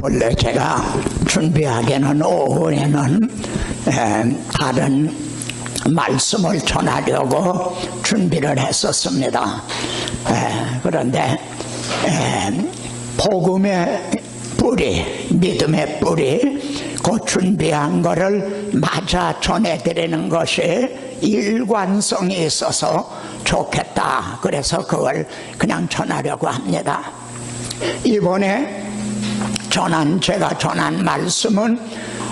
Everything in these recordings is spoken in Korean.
원래 제가 준비하기에는 오후에는 다른 말씀을 전하려고 준비를 했었습니다. 그런데 복음의 뿌리, 믿음의 뿌리, 그 준비한 거를 맞아 전해드리는 것이 일관성이 있어서 좋겠다. 그래서 그걸 그냥 전하려고 합니다. 이번에 제가 전한 말씀은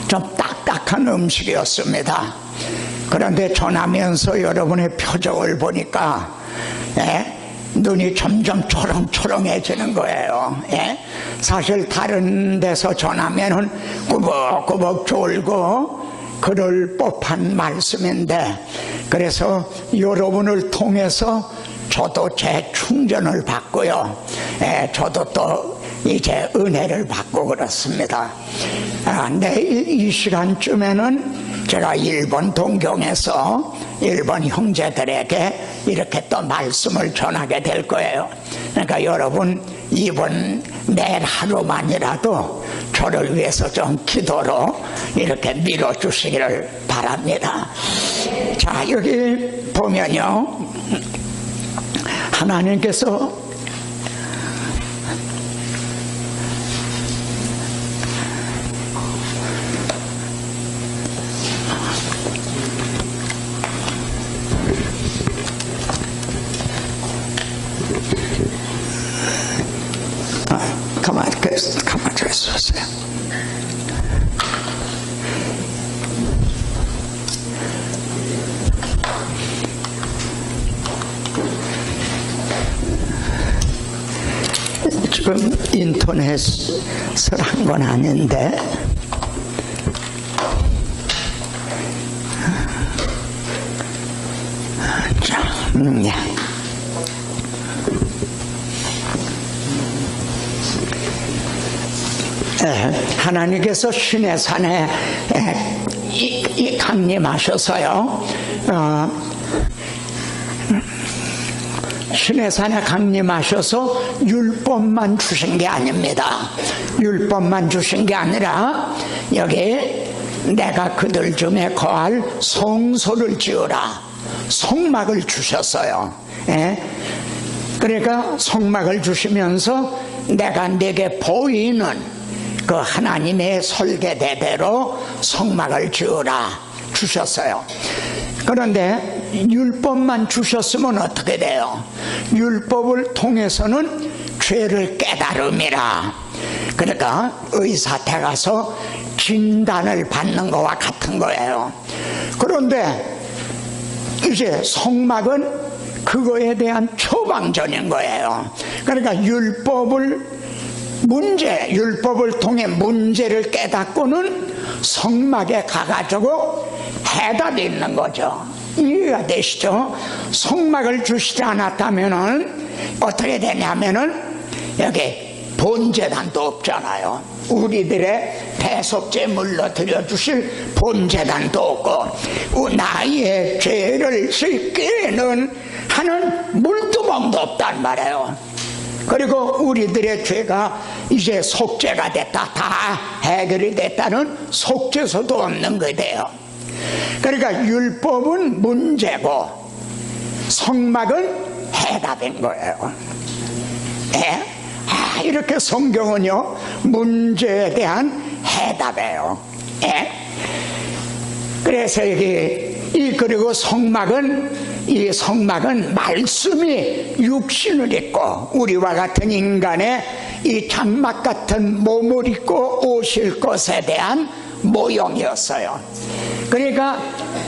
좀 딱딱한 음식이었습니다. 그런데 전하면서 여러분의 표정을 보니까 눈이 점점 초롱초롱해지는 거예요. 사실 다른 데서 전하면은 꾸벅꾸벅 졸고 그럴 법한 말씀인데, 그래서 여러분을 통해서 저도 재충전을 받고요. 저도 또 이제 은혜를 받고 그렇습니다. 근데 이 시간쯤에는 제가 일본 동경에서 일본 형제들에게 이렇게 또 말씀을 전하게 될 거예요. 그러니까 여러분 내일 하루만이라도 저를 위해서 좀 기도로 이렇게 밀어주시기를 바랍니다. 자, 여기 보면요, 하나님께서 가만히 있었어요. 지금 인터넷을 한 건 아닌데, 자, 하나님께서 시내산에 강림하셔서요, 시내산에 강림하셔서 율법만 주신 게 아닙니다. 율법만 주신 게 아니라 여기 내가 그들 중에 거할 성소를 지으라, 성막을 주셨어요. 그러니까 성막을 주시면서 내가 내게 보이는 그 하나님의 설계대대로 성막을 지으라 주셨어요. 그런데 율법만 주셨으면 어떻게 돼요? 율법을 통해서는 죄를 깨달음이라. 그러니까 의사한테 가서 진단을 받는 것과 같은 거예요. 그런데 이제 성막은 그거에 대한 처방전인 거예요. 그러니까 율법을 통해 문제를 깨닫고는 성막에 가가지고 해답이 있는 거죠. 이해가 되시죠? 성막을 주시지 않았다면은 어떻게 되냐면은 여기 본제단도 없잖아요. 우리들의 대속제물로 드려주실 본제단도 없고, 나의 죄를 씻기는 하는 물두멍도 없단 말이에요. 그리고 우리들의 죄가 이제 속죄가 됐다, 다 해결이 됐다는 속죄서도 없는 거예요. 그러니까 율법은 문제고 성막은 해답인 거예요. 이렇게 성경은요, 문제에 대한 해답이에요. 그래서 그리고 이 성막은 말씀이 육신을 입고 우리와 같은 인간의 이 장막 같은 몸을 입고 오실 것에 대한 모형이었어요. 그러니까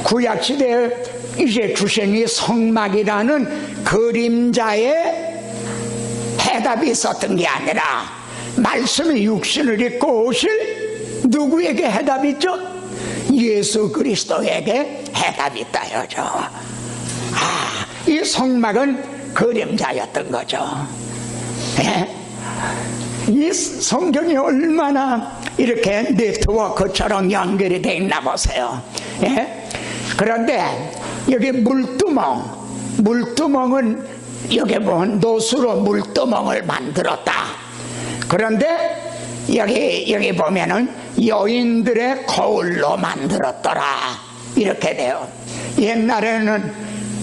구약시대에 이제 주신 이 성막이라는 그림자의 해답이 있었던 게 아니라 말씀이 육신을 입고 오실 누구에게 해답이 있죠? 예수 그리스도에게 해답이 있다요죠. 이 성막은 그림자였던 거죠. 이 성경이 얼마나 이렇게 네트워크처럼 연결이 돼 있나 보세요. 그런데 여기 물두멍, 물두멍은 여기 보면 노수로 물두멍을 만들었다. 그런데 여기 보면은 여인들의 거울로 만들었더라 이렇게 돼요. 옛날에는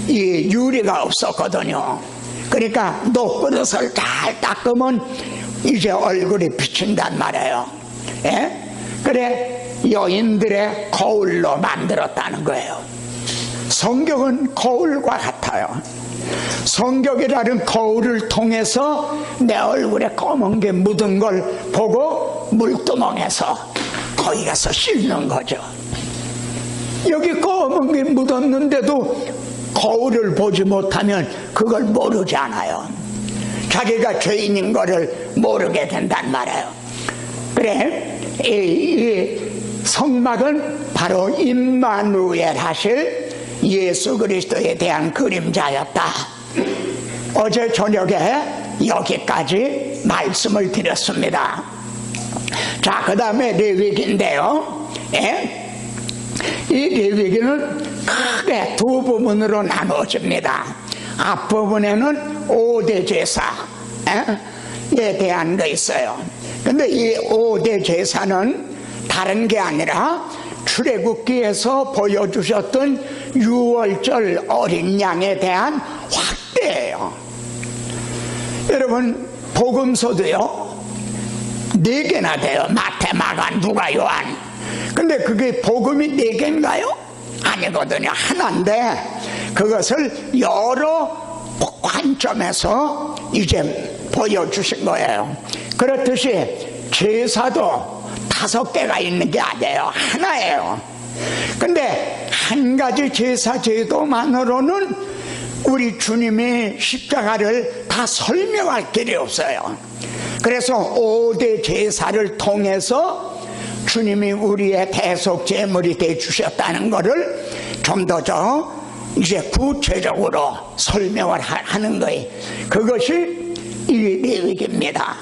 이 유리가 없었거든요. 그러니까 녹그릇을 잘 닦으면 이제 얼굴이 비친단 말이에요. 예? 그래 여인들의 거울로 만들었다는 거예요. 성경은 거울과 같아요. 성경이라는 거울을 통해서 내 얼굴에 검은 게 묻은 걸 보고 물두멍에서 거기 가서 씻는 거죠. 여기 검은 게 묻었는데도 거울을 보지 못하면 그걸 모르지 않아요. 자기가 죄인인 거를 모르게 된단 말이에요. 그래 이 성막은 바로 임마누엘 하실 예수 그리스도에 대한 그림자였다. 어제 저녁에 여기까지 말씀을 드렸습니다. 자, 그 다음에 레위기인데요. 예? 이 레위기는 크게 두 부분으로 나누어집니다. 앞부분에는 5대 제사에 대한 거 있어요. 근데 이 5대 제사는 다른 게 아니라 출애굽기에서 보여주셨던 6월절 어린 양에 대한 확대예요. 여러분 복음서도요 4개나 돼요. 마태, 마가, 누가, 요한. 근데 그게 복음이 4개인가요? 아니거든요. 하나인데 그것을 여러 관점에서 이제 보여주신 거예요. 그렇듯이 제사도 5개가 있는 게 아니에요. 하나예요. 근데 한 가지 제사 제도만으로는 우리 주님이 십자가를 다 설명할 길이 없어요. 그래서 5대 제사를 통해서 주님이 우리의 대속 제물이 돼 주셨다는 것을 좀 더 이제 구체적으로 설명을 하는 거예요. 그것이 이 레위기입니다.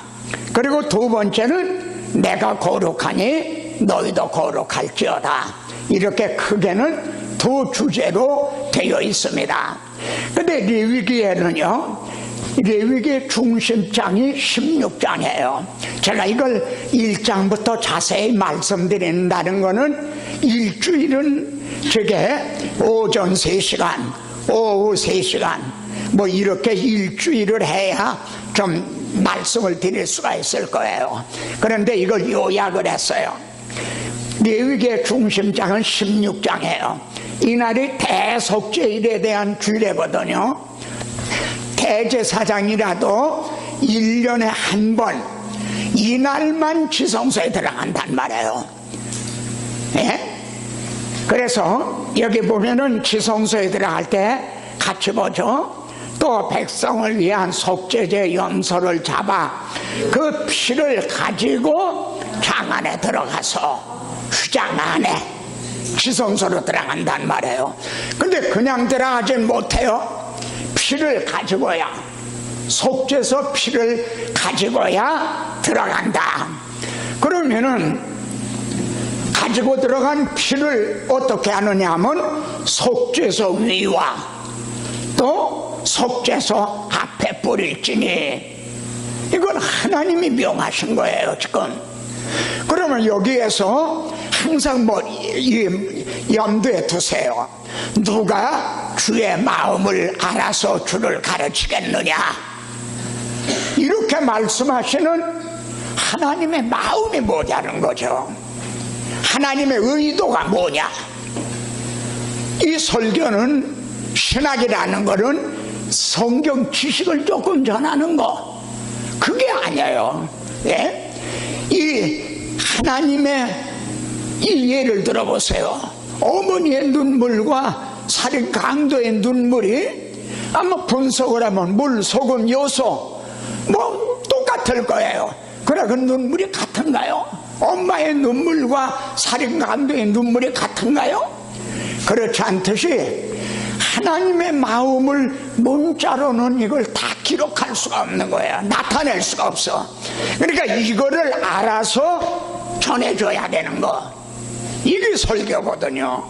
그리고 두 번째는 내가 거룩하니 너희도 거룩할지어다. 이렇게 크게는 두 주제로 되어 있습니다. 근데 레위기에는요, 레위기의 중심장이 16장이에요. 제가 이걸 1장부터 자세히 말씀드린다는 거는 일주일은 저게 오전 3시간, 오후 3시간 뭐 이렇게 일주일을 해야 좀 말씀을 드릴 수가 있을 거예요. 그런데 이걸 요약을 했어요. 레위기의 중심장은 16장이에요. 이날이 대속죄일에 대한 주례거든요. 대제사장이라도 1년에 한 번 이날만 지성소에 들어간단 말이에요. 예? 그래서 여기 보면은 지성소에 들어갈 때 같이 보죠. 또 백성을 위한 속죄제 염소를 잡아 그 피를 가지고 장 안에 들어가서 휘장 안에 지성소로 들어간단 말이에요. 근데 그냥 들어가진 못해요. 피를 가지고야, 속죄소 피를 가지고야 들어간다. 그러면은 가지고 들어간 피를 어떻게 하느냐 하면 속죄소 위와 또 속죄소 앞에 뿌릴지니, 이건 하나님이 명하신 거예요 지금. 그러면 여기에서 항상 뭐 염두에 두세요. 누가 주의 마음을 알아서 주를 가르치겠느냐, 이렇게 말씀하시는 하나님의 마음이 뭐냐는 거죠. 하나님의 의도가 뭐냐. 이 설교는, 신학이라는 거는 성경 지식을 조금 전하는 거, 그게 아니에요. 예? 이 하나님의 이 예를 들어보세요. 어머니의 눈물과 살인 강도의 눈물이 아마 분석을 하면 물, 소금, 요소 뭐 똑같을 거예요. 그래, 그 눈물이 같은가요? 엄마의 눈물과 살인 강도의 눈물이 같은가요? 그렇지 않듯이 하나님의 마음을 문자로는 이걸 다 기록할 수가 없는 거예요. 나타낼 수가 없어. 그러니까 이거를 알아서 전해줘야 되는 거, 이게 설교거든요.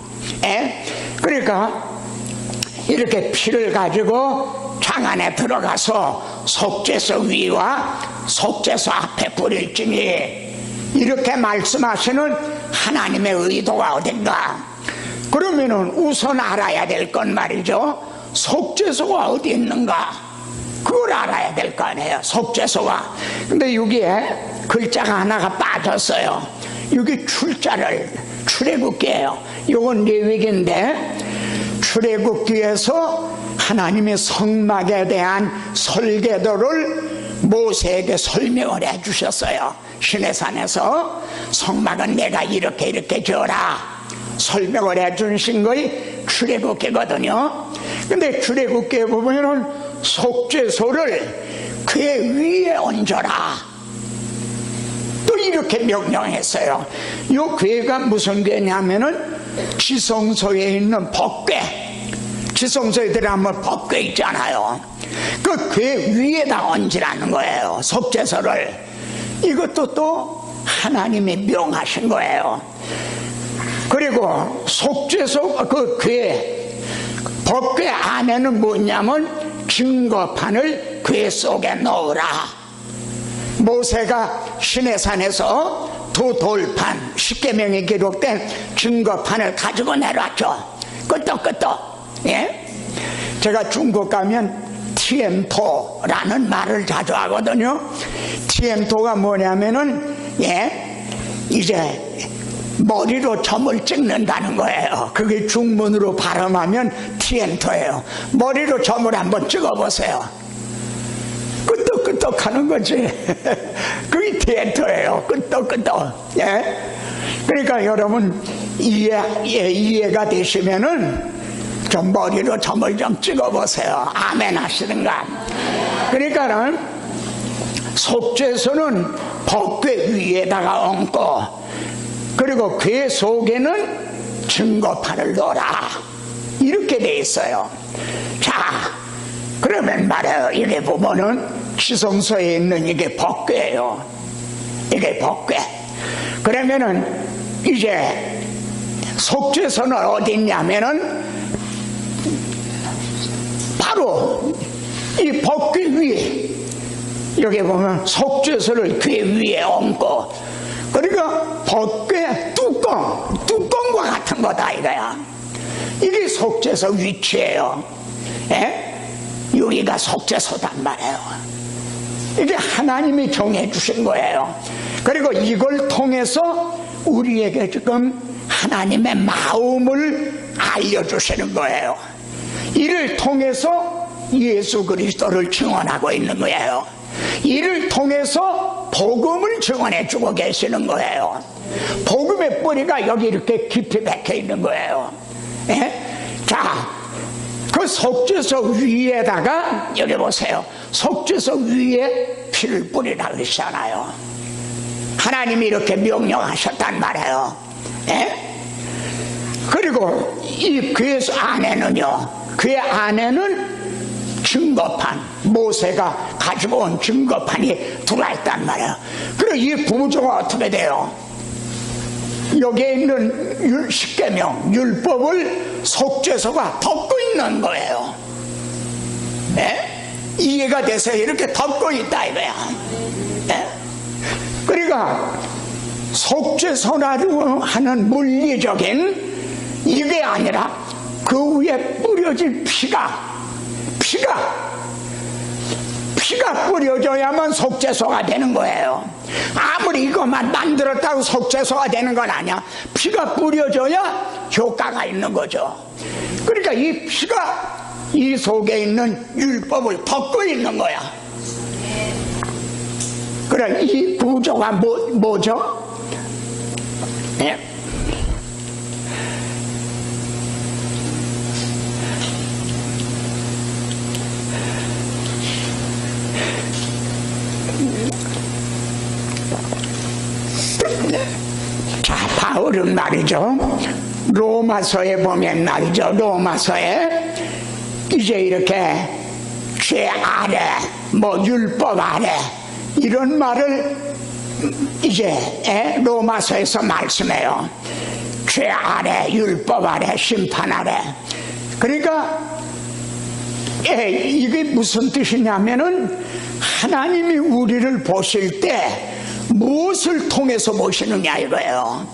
그러니까 이렇게 피를 가지고 장 안에 들어가서 속죄소 위와 속죄소 앞에 뿌릴지니, 이렇게 말씀하시는 하나님의 의도가 어딘가? 그러면은 우선 알아야 될 건 말이죠, 속죄소가 어디 있는가? 그걸 알아야 될 거 아니에요, 속죄소가. 근데 여기에 글자가 하나가 빠졌어요. 여기 출애굽기예요. 이건 레위기인데, 출애굽기에서 하나님의 성막에 대한 설계도를 모세에게 설명을 해 주셨어요. 시내산에서 성막은 내가 이렇게 지어라 설명을 해 주신 것이 출애굽기거든요. 근데 출애굽기에 보면은 속죄소를 그의 위에 얹어라, 또 이렇게 명령했어요. 이 궤가 무슨 궤냐면은 지성소에 있는 법궤, 지성소에 들어가면 법궤 있잖아요. 그 궤 위에다 얹으라는 거예요, 속죄소를. 이것도 또 하나님이 명하신 거예요. 그리고 속죄소 그 궤, 법궤 안에는 뭐냐면 증거판을 궤 속에 넣으라. 모세가 시내산에서 두 돌판, 십계명이 기록된 증거판을 가지고 내려왔죠. 끄떡끄떡. 예? 제가 중국 가면 티엠토라는 말을 자주 하거든요. 티엠토가 뭐냐면은, 예, 이제 머리로 점을 찍는다는 거예요. 그게 중문으로 발음하면 티엠토예요. 머리로 점을 한번 찍어보세요. 끄떡끄떡 하는 거지. 그게 티엠토예요. 끄떡끄떡. 예? 그러니까 여러분 이해가 되시면은 좀 머리로 점을 좀 찍어보세요. 아멘 하시든가. 그러니까는 속죄소는 법궤 위에다가 얹고, 그리고 궤 속에는 증거판을 넣어라, 이렇게 돼 있어요. 자, 그러면 말이에요, 이게 보면은 지성소에 있는 이게 법궤예요. 이게 법궤. 그러면은 이제 속죄소는 어디 있냐면은 바로 이 법궤 위에, 여기 보면 속죄소를 궤 위에 얹고, 그러니까 법궤 뚜껑과 같은 거다 이거야. 이게 속죄소 위치예요. 예? 여기가 속죄소단 말이에요. 이게 하나님이 정해 주신 거예요. 그리고 이걸 통해서 우리에게 지금 하나님의 마음을 알려주시는 거예요. 이를 통해서 예수 그리스도를 증언하고 있는 거예요. 이를 통해서 복음을 증언해 주고 계시는 거예요. 복음의 뿌리가 여기 이렇게 깊이 박혀 있는 거예요. 예? 자, 그 속죄소 위에다가, 여기 보세요, 속죄소 위에 피를 뿌리라고 했잖아요. 하나님이 이렇게 명령하셨단 말이에요. 예? 그리고 이 궤 안에는요, 궤 안에는 증거판, 모세가 가지고 온 증거판이 들어있단 말이에요. 그리고 이 구조가 어떻게 돼요? 여기에 있는 십계명, 율법을 속죄소가 덮고 있는 거예요. 네? 이해가 돼서 이렇게 덮고 있다 이거야. 네? 그러니까 속죄소라고 하는 물리적인 이게 아니라 그 위에 뿌려질 피가 뿌려져야만 속죄소가 되는 거예요. 아무리 이것만 만들었다고 속죄소가 되는 건 아니야. 피가 뿌려져야 효과가 있는 거죠. 그러니까 이 피가 이 속에 있는 율법을 덮고 있는 거야. 그래, 이 구조가 뭐죠? 네. 자, 바울은 말이죠, 로마서에 보면 말이죠, 로마서에 이제 이렇게 죄 아래, 뭐 율법 아래, 이런 말을 이제 로마서에서 말씀해요. 죄 아래, 율법 아래, 심판 아래. 그러니까 이게 무슨 뜻이냐면은 하나님이 우리를 보실 때 무엇을 통해서 보시느냐 이거예요.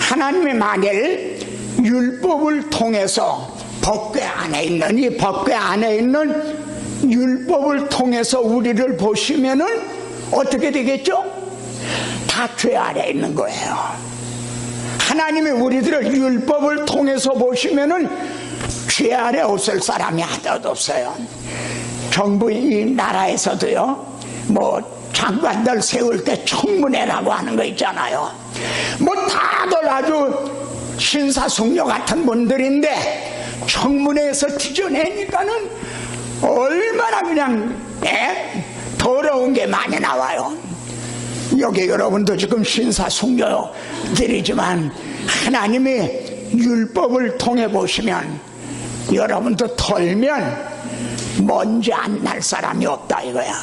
하나님이 만일 율법을 통해서 법궤 안에 있는 이 법궤 안에 있는 율법을 통해서 우리를 보시면은 어떻게 되겠죠? 다 죄 아래 있는 거예요. 하나님이 우리들을 율법을 통해서 보시면은 죄 아래 없을 사람이 하나도 없어요. 정부 이 나라에서도요, 뭐 장관들 세울 때 청문회라고 하는 거 있잖아요. 뭐 다들 아주 신사숙녀 같은 분들인데 청문회에서 뒤져내니까는 얼마나 그냥 더러운 게 많이 나와요. 여기 여러분도 지금 신사숙녀들이지만 하나님이 율법을 통해 보시면 여러분도 털면 먼지 안 날 사람이 없다 이거야.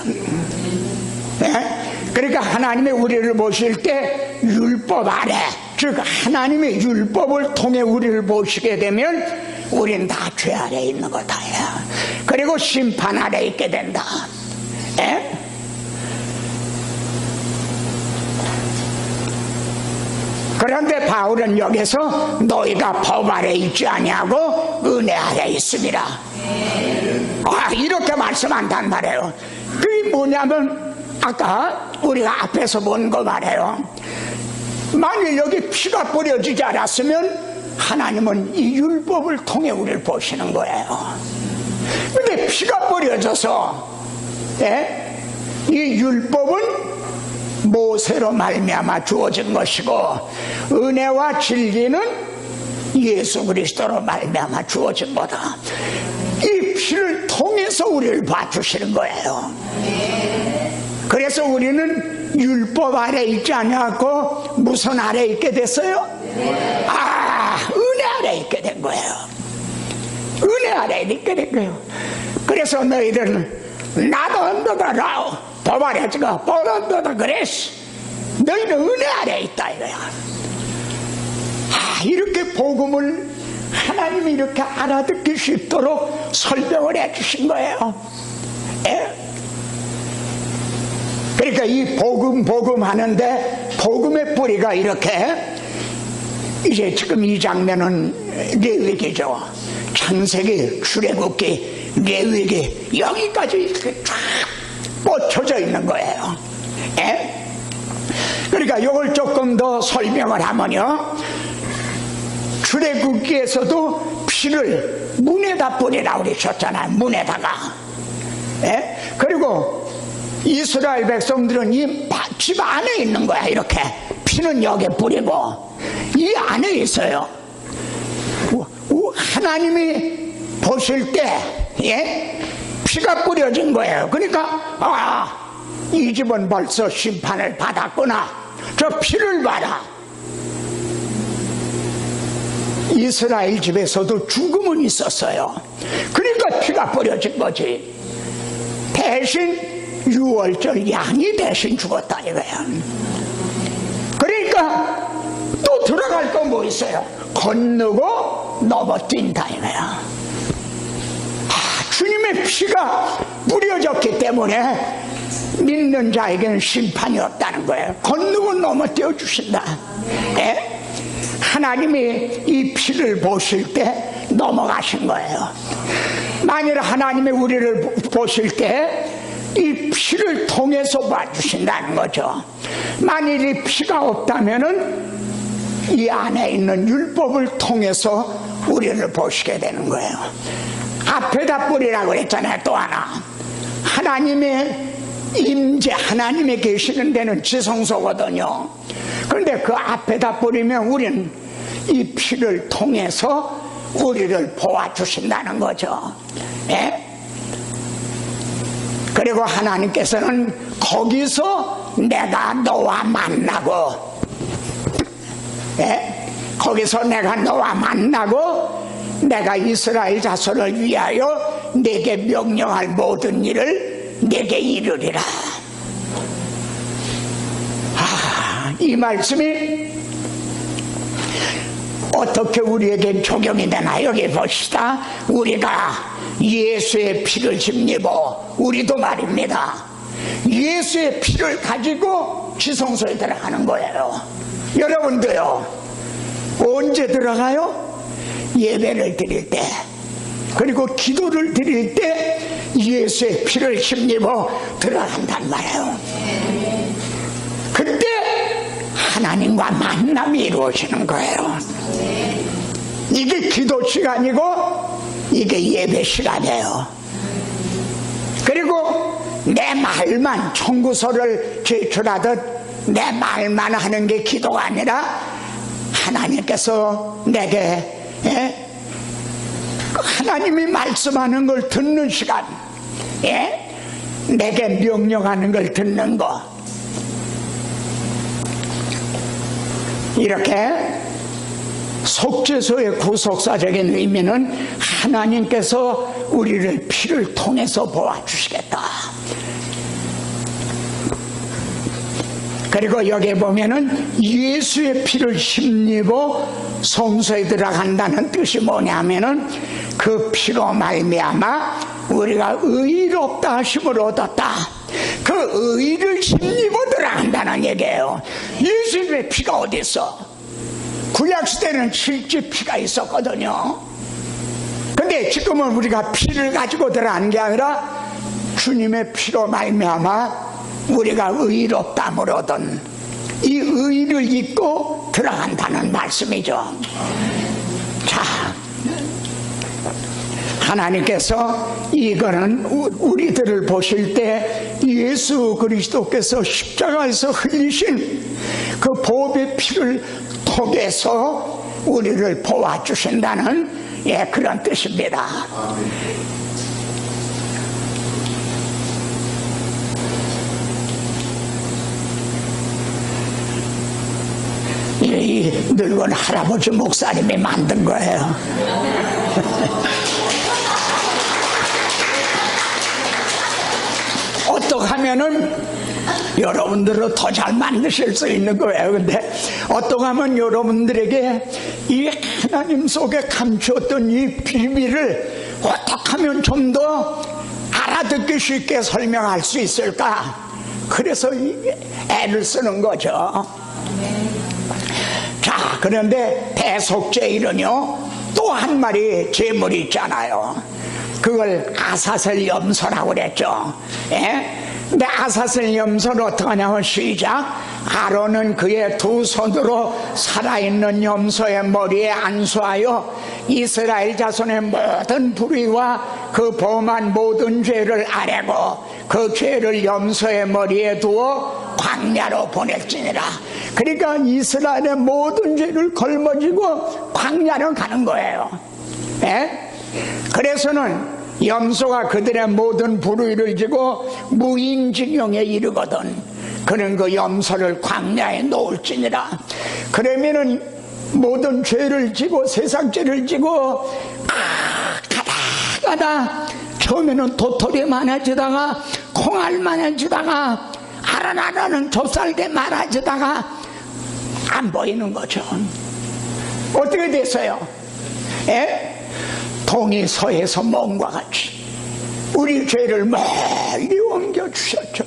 그러니까 하나님이 우리를 보실 때 율법 아래, 즉 하나님의 율법을 통해 우리를 보시게 되면 우린 다 죄 아래 있는 거다. 그리고 심판 아래 있게 된다. 그런데 바울은 여기서 너희가 법 아래 있지 아니하고 은혜 아래 있습니다. 이렇게 말씀한단 말이에요. 그게 뭐냐면 아까 우리가 앞에서 본 거 말이에요. 만일 여기 피가 뿌려지지 않았으면 하나님은 이 율법을 통해 우리를 보시는 거예요. 근데 피가 뿌려져서 이 율법은 모세로 말미암아 주어진 것이고 은혜와 진리는 예수 그리스도로 말미암아 주어진 거다. 이 피를 통해서 우리를 봐주시는 거예요. 그래서 우리는 율법 아래 있지 않고 무슨 아래 있게 됐어요? 은혜 아래 있게 된 거예요. 은혜 아래 있게 된 거예요. 그래서 너희들은 나도 너다 라오 법 아래 지가 뻔한다 그랬어. 너희는 은혜 아래 있다 이거야. 이렇게 복음을 하나님이 이렇게 알아듣기 쉽도록 설명을 해주신 거예요. 그러니까 이 복음 하는데 복음의 뿌리가 이렇게 이제 지금 이 장면은 레위기죠. 창세기, 출애굽기, 레위기 여기까지 이렇게 쫙 뻗쳐져 있는 거예요. 그러니까 이걸 조금 더 설명을 하면요, 출애굽기에서도 피를 문에다 뿌리라고 그러셨잖아요. 문에다가. 그리고 이스라엘 백성들은 이 집 안에 있는 거야. 이렇게 피는 여기에 뿌리고 이 안에 있어요. 하나님이 보실 때 피가 뿌려진 거예요. 그러니까 이 집은 벌써 심판을 받았구나. 저 피를 봐라. 이스라엘 집에서도 죽음은 있었어요. 그러니까 피가 뿌려진 거지. 대신 6월절 양이 대신 죽었다 이거야. 그러니까 또 들어갈 거 뭐 있어요? 건너고 넘어뛴다 이거야. 주님의 피가 뿌려졌기 때문에 믿는 자에게는 심판이 없다는 거예요. 건너고 넘어뛰어 주신다. 하나님이 이 피를 보실 때 넘어가신 거예요. 만일 하나님이 우리를 보실 때 이 피를 통해서 봐주신다는 거죠. 만일 이 피가 없다면은 이 안에 있는 율법을 통해서 우리를 보시게 되는 거예요. 앞에다 뿌리라고 그랬잖아요. 또 하나, 하나님의 임재, 하나님이 계시는 데는 지성소거든요. 그런데 그 앞에다 뿌리면 우리는 이 피를 통해서 우리를 보아주신다는 거죠. 그리고 하나님께서는 거기서 내가 너와 만나고, 거기서 내가 너와 만나고 내가 이스라엘 자손을 위하여 내게 명령할 모든 일을 내게 이루리라. 이 말씀이 어떻게 우리에게 적용이 되나 여기 봅시다. 우리가 예수의 피를 힘입어 우리도 말입니다. 예수의 피를 가지고 지성소에 들어가는 거예요. 여러분도요. 언제 들어가요? 예배를 드릴 때, 그리고 기도를 드릴 때 예수의 피를 힘입어 들어간단 말이에요. 그때 하나님과 만남이 이루어지는 거예요. 이게 기도 시간이고 이게 예배 시간이에요. 그리고 내 말만, 청구서를 제출하듯 내 말만 하는 게 기도가 아니라 하나님께서 내게 하나님이 말씀하는 걸 듣는 시간, 내게 명령하는 걸 듣는 거, 이렇게 속죄소의 구속사적인 의미는 하나님께서 우리를 피를 통해서 보아주시겠다. 그리고 여기에 보면은 예수의 피를 힘입어 성소에 들어간다는 뜻이 뭐냐면은 그 피로 말미암아 우리가 의롭다 하심을 얻었다. 그 의를 힘입어 들어간다는 얘기예요. 예수님의 피가 어디 있어? 구약시대는 실제 피가 있었거든요. 근데 지금은 우리가 피를 가지고 들어가는 게 아니라 주님의 피로 말미암아 우리가 의롭담을 얻은 이 의를 입고 들어간다는 말씀이죠. 자, 하나님께서 이거는 우리들을 보실 때 예수 그리스도께서 십자가에서 흘리신 그 보배의 피를 통해서 우리를 보아주신다는 그런 뜻입니다. 이 늙은 할아버지 목사님이 만든 거예요. 어떻게 하면은 여러분들은 더 잘 만드실 수 있는 거예요. 근데 어떻게 하면 여러분들에게 이 하나님 속에 감추었던 이 비밀을 어떻게 하면 좀 더 알아듣기 쉽게 설명할 수 있을까? 그래서 애를 쓰는 거죠. 자, 그런데 대속제일은요 또 한 마리 제물이 있잖아요. 그걸 아사슬 염소라고 그랬죠. 근데 아사슬 염소는 어떻게 하냐면 시작. 아론은 그의 두 손으로 살아있는 염소의 머리에 안수하여 이스라엘 자손의 모든 불의와 그 범한 모든 죄를 아뢰고 그 죄를 염소의 머리에 두어 광야로 보낼지니라. 그러니까 이스라엘의 모든 죄를 걸머지고 광야로 가는 거예요. 그래서는 염소가 그들의 모든 불의를 지고 무인징용에 이르거든 그는 그 염소를 광야에 놓을지니라. 그러면은 모든 죄를 지고 세상 죄를 지고 가다 처음에는 도토리 많아지다가 콩알 많아지다가 아란아란은 좁쌀게 많아지다가 안 보이는 거죠. 어떻게 됐어요? 동이 서에서 멍과 같이 우리 죄를 멀리 옮겨주셨죠.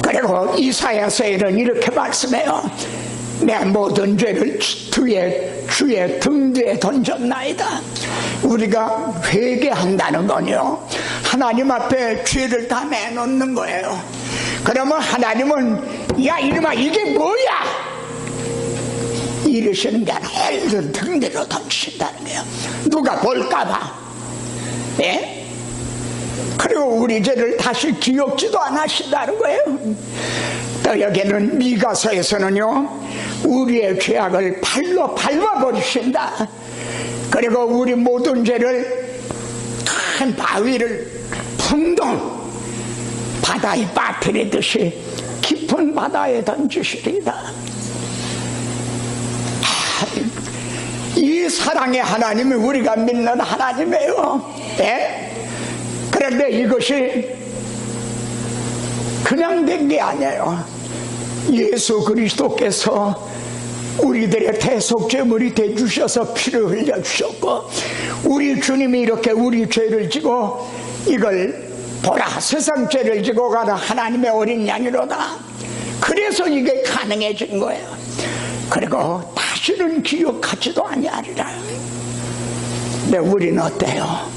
그리고 이사야서에는 이렇게 말씀해요. 내 모든 죄를 주의 등 뒤에 던졌나이다. 우리가 회개한다는 건요 하나님 앞에 죄를 다 내놓는 거예요. 그러면 하나님은 야 이놈아 이게 뭐야 이러시는 게 아니라 얼른 등대로 던지신다는 거예요. 누가 볼까봐. 그리고 우리 죄를 다시 기억지도 안 하신다는 거예요. 또 여기는 미가서에서는요 우리의 죄악을 발로 밟아버리신다. 그리고 우리 모든 죄를 큰 바위를 풍덩 바다에 빠뜨리듯이 깊은 바다에 던지시리다. 이 사랑의 하나님이 우리가 믿는 하나님이에요. 그런데 이것이 그냥 된 게 아니에요. 예수 그리스도께서 우리들의 대속제물이 되주셔서 피를 흘려주셨고, 우리 주님이 이렇게 우리 죄를 지고 이걸 보라 세상 죄를 지고 가는 하나님의 어린 양이로다. 그래서 이게 가능해진 거예요. 그리고 다시는 기억하지도 아니하리라. 근데 우리는 어때요?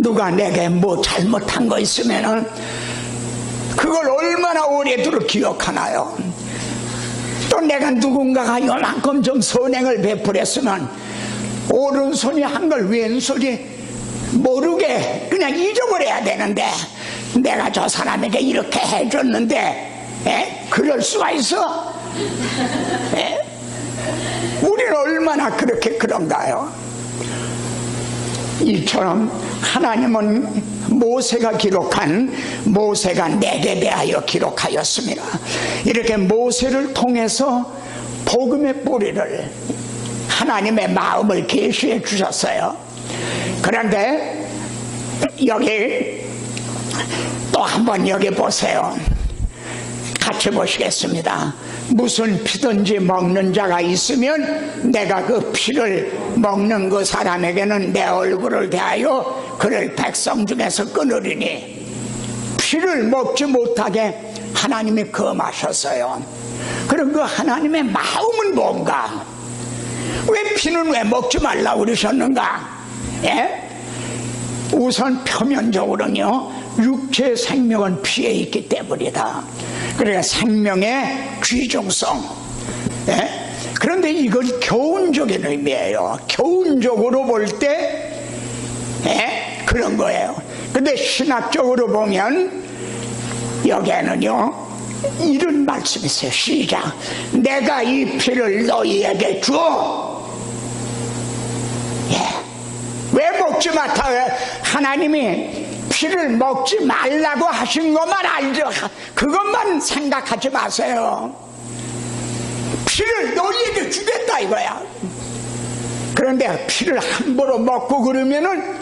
누가 내게 뭐 잘못한 거 있으면은 그걸 얼마나 오래도록 기억하나요? 또 내가 누군가가 요만큼 좀 선행을 베풀었으면 오른손이 한 걸 왼손이 모르게 그냥 잊어버려야 되는데, 내가 저 사람에게 이렇게 해줬는데 그럴 수가 있어? 우리는 얼마나 그렇게 그런가요? 이처럼 하나님은 모세가 내게 대하여 기록하였습니다. 이렇게 모세를 통해서 복음의 뿌리를, 하나님의 마음을 계시해 주셨어요. 그런데 여기 또 한번 여기 보세요. 같이 보시겠습니다. 무슨 피든지 먹는 자가 있으면 내가 그 피를 먹는 그 사람에게는 내 얼굴을 대하여 그를 백성 중에서 끊으리니, 피를 먹지 못하게 하나님이 금하셨어요. 그럼 그 하나님의 마음은 뭔가? 왜 피는 왜 먹지 말라고 그러셨는가? 우선 표면적으로는요, 육체의 생명은 피에 있기 때문이다. 그러니까 생명의 귀중성. 그런데 이건 교훈적인 의미예요. 교훈적으로 볼 때 그런 거예요. 근데 신학적으로 보면 여기에는요 이런 말씀이 있어요. 시작. 내가 이 피를 너희에게 주어. 왜 먹지 말라? 하나님이 피를 먹지 말라고 하신 것만 알죠. 그것만 생각하지 마세요. 피를 너희에게 주겠다 이거야. 그런데 피를 함부로 먹고 그러면은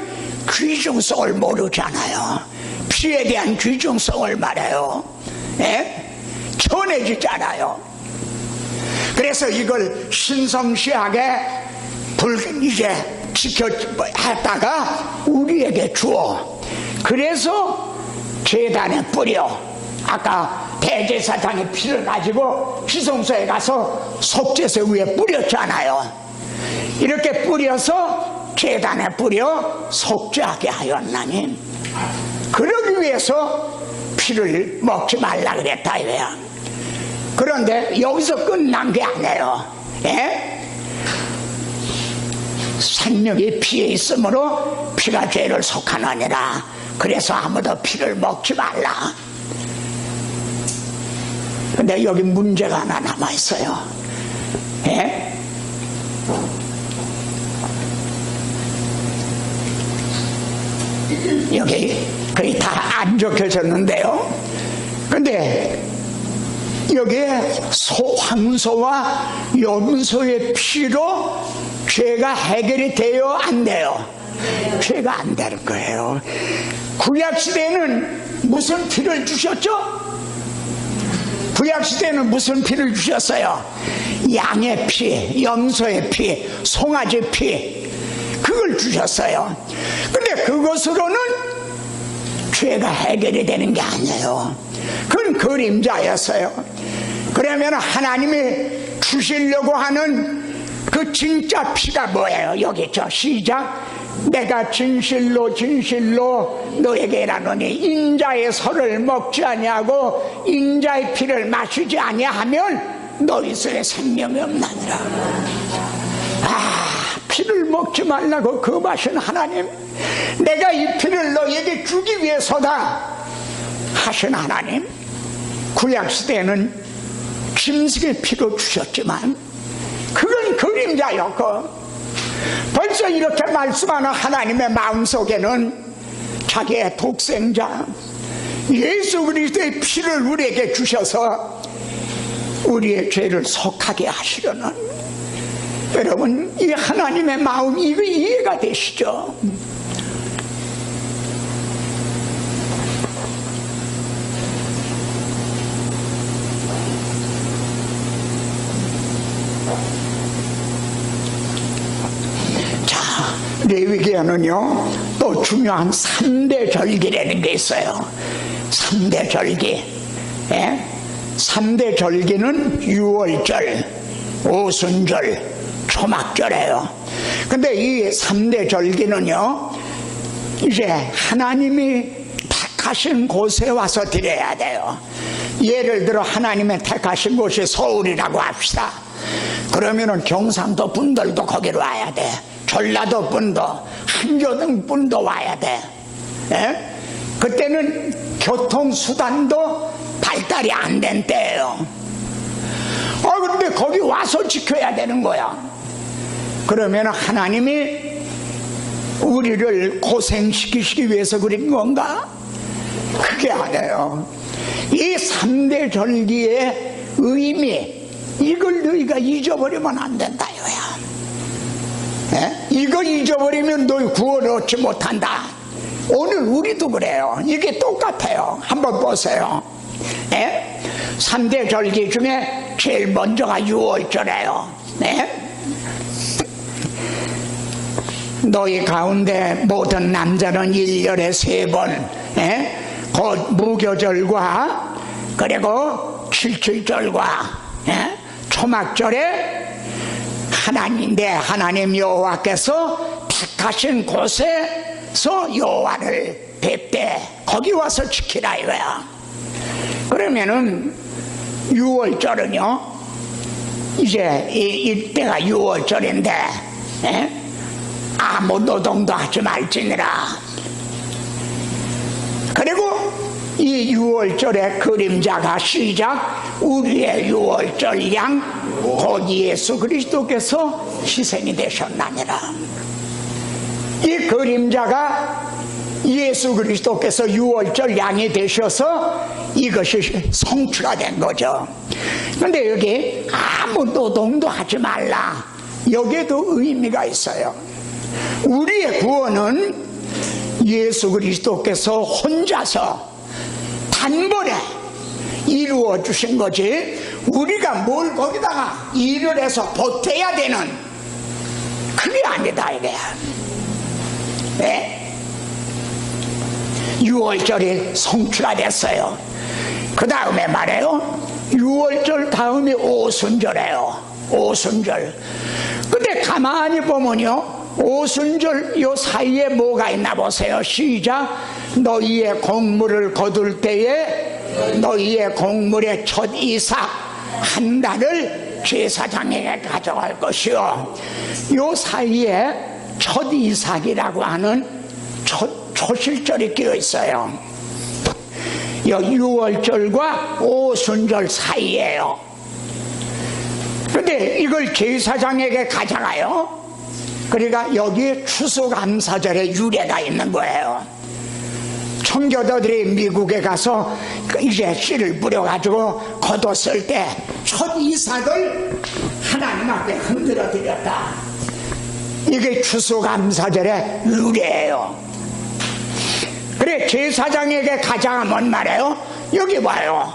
귀중성을 모르잖아요. 피에 대한 귀중성을 말해요. 전해지잖아요. 그래서 이걸 신성시하게 이제 지켜했다가 우리에게 주어. 그래서 제단에 뿌려. 아까 대제사장의 피를 가지고 지성소에 가서 속죄소 위에 뿌렸잖아요. 이렇게 뿌려서 제단에 뿌려 속죄하게 하였나니, 그러기 위해서 피를 먹지 말라 그랬다 이거야. 그런데 여기서 끝난 게 아니에요. 생명이 피에 있으므로 피가 죄를 속하느니라. 그래서 아무도 피를 먹지 말라. 근데 여기 문제가 하나 남아있어요. 여기 거의 다 안 적혀졌는데요. 근데 여기에 황소와 염소의 피로 죄가 해결이 돼요? 안 돼요? 죄가 안 되는 거예요. 구약시대에는 무슨 피를 주셨죠? 구약시대에는 무슨 피를 주셨어요? 양의 피, 염소의 피, 송아지 피, 그걸 주셨어요. 근데 그것으로는 죄가 해결이 되는 게 아니에요. 그건 그림자였어요. 그러면 하나님이 주시려고 하는 그 진짜 피가 뭐예요? 여기 있죠. 시작. 내가 진실로 진실로 너에게 이라노니 인자의 설을 먹지 아니하고 인자의 피를 마시지 아니하면 너희 속에 생명이 없나니라. 피를 먹지 말라고 금하신 하나님, 내가 이 피를 너에게 주기 위해서다 하신 하나님. 구약시대에는 짐승의 피로 주셨지만 그건 그림자였고, 벌써 이렇게 말씀하는 하나님의 마음속에는 자기의 독생자 예수 그리스도의 피를 우리에게 주셔서 우리의 죄를 속하게 하시려는, 여러분 이 하나님의 마음 이거 이해가 되시죠? 자, 레위기에는요 또 중요한 3대 절기라는 게 있어요. 3대 절기. 예? 3대 절기는 유월절, 오순절, 초막절이에요. 근데 이 3대 절기는요 이제 하나님이 택하신 곳에 와서 드려야 돼요. 예를 들어 하나님의 택하신 곳이 서울이라고 합시다. 그러면은 경상도 분들도 거기로 와야 돼. 전라도 분도, 한교동 분도 와야 돼. 예? 그때는 교통수단도 발달이 안 된 때예요. 근데 거기 와서 지켜야 되는 거야. 그러면 하나님이 우리를 고생시키시기 위해서 그린 건가? 그게 아니에요. 이 3대 절기의 의미, 이걸 너희가 잊어버리면 안 된다 이거야. 예? 이거 잊어버리면 너희 구원을 얻지 못한다. 오늘 우리도 그래요. 이게 똑같아요. 한번 보세요. 예? 3대 절기 중에 제일 먼저가 유월절이에요. 예? 너희 가운데 모든 남자는 1년에 3번 예? 곧 무교절과 그리고 칠칠절과 예? 초막절에 하나님 여호와께서 택하신 곳에서 여호와를 뵙되 거기 와서 지키라 이거야. 그러면은 6월절은요 이제 이때가 6월절인데 예? 아무 노동도 하지 말지니라. 그리고 이 6월절의 그림자가 시작 우리의 6월절 양 곧 예수 그리스도께서 희생이 되셨나니라. 이 그림자가 예수 그리스도께서 6월절 양이 되셔서 이것이 성취가 된 거죠. 그런데 여기 아무 노동도 하지 말라, 여기에도 의미가 있어요. 우리의 구원은 예수 그리스도께서 혼자서 단번에 이루어 주신 거지 우리가 뭘 거기다가 일을 해서 보태야 되는 그게 아니다 이게. 네? 6월절이 성취가 됐어요. 그 다음에 말해요 6월절 다음에 오순절이에요. 오순절. 근데 가만히 보면요 오순절 요 사이에 뭐가 있나 보세요. 시작. 너희의 곡물을 거둘 때에 너희의 곡물의 첫 이삭 한 달을 제사장에게 가져갈 것이요. 요 사이에 첫 이삭이라고 하는 초실절이 끼어 있어요. 요 6월절과 오순절 사이에요. 근데 이걸 제사장에게 가져가요. 그러니까 여기 추수감사절의 유래가 있는 거예요. 청교도들이 미국에 가서 이제 씨를 뿌려가지고 거뒀을 때 첫 이삭을 하나님 앞에 흔들어 드렸다. 이게 추수감사절의 유래예요. 그래 제사장에게 가져가면 말이에요. 여기 봐요.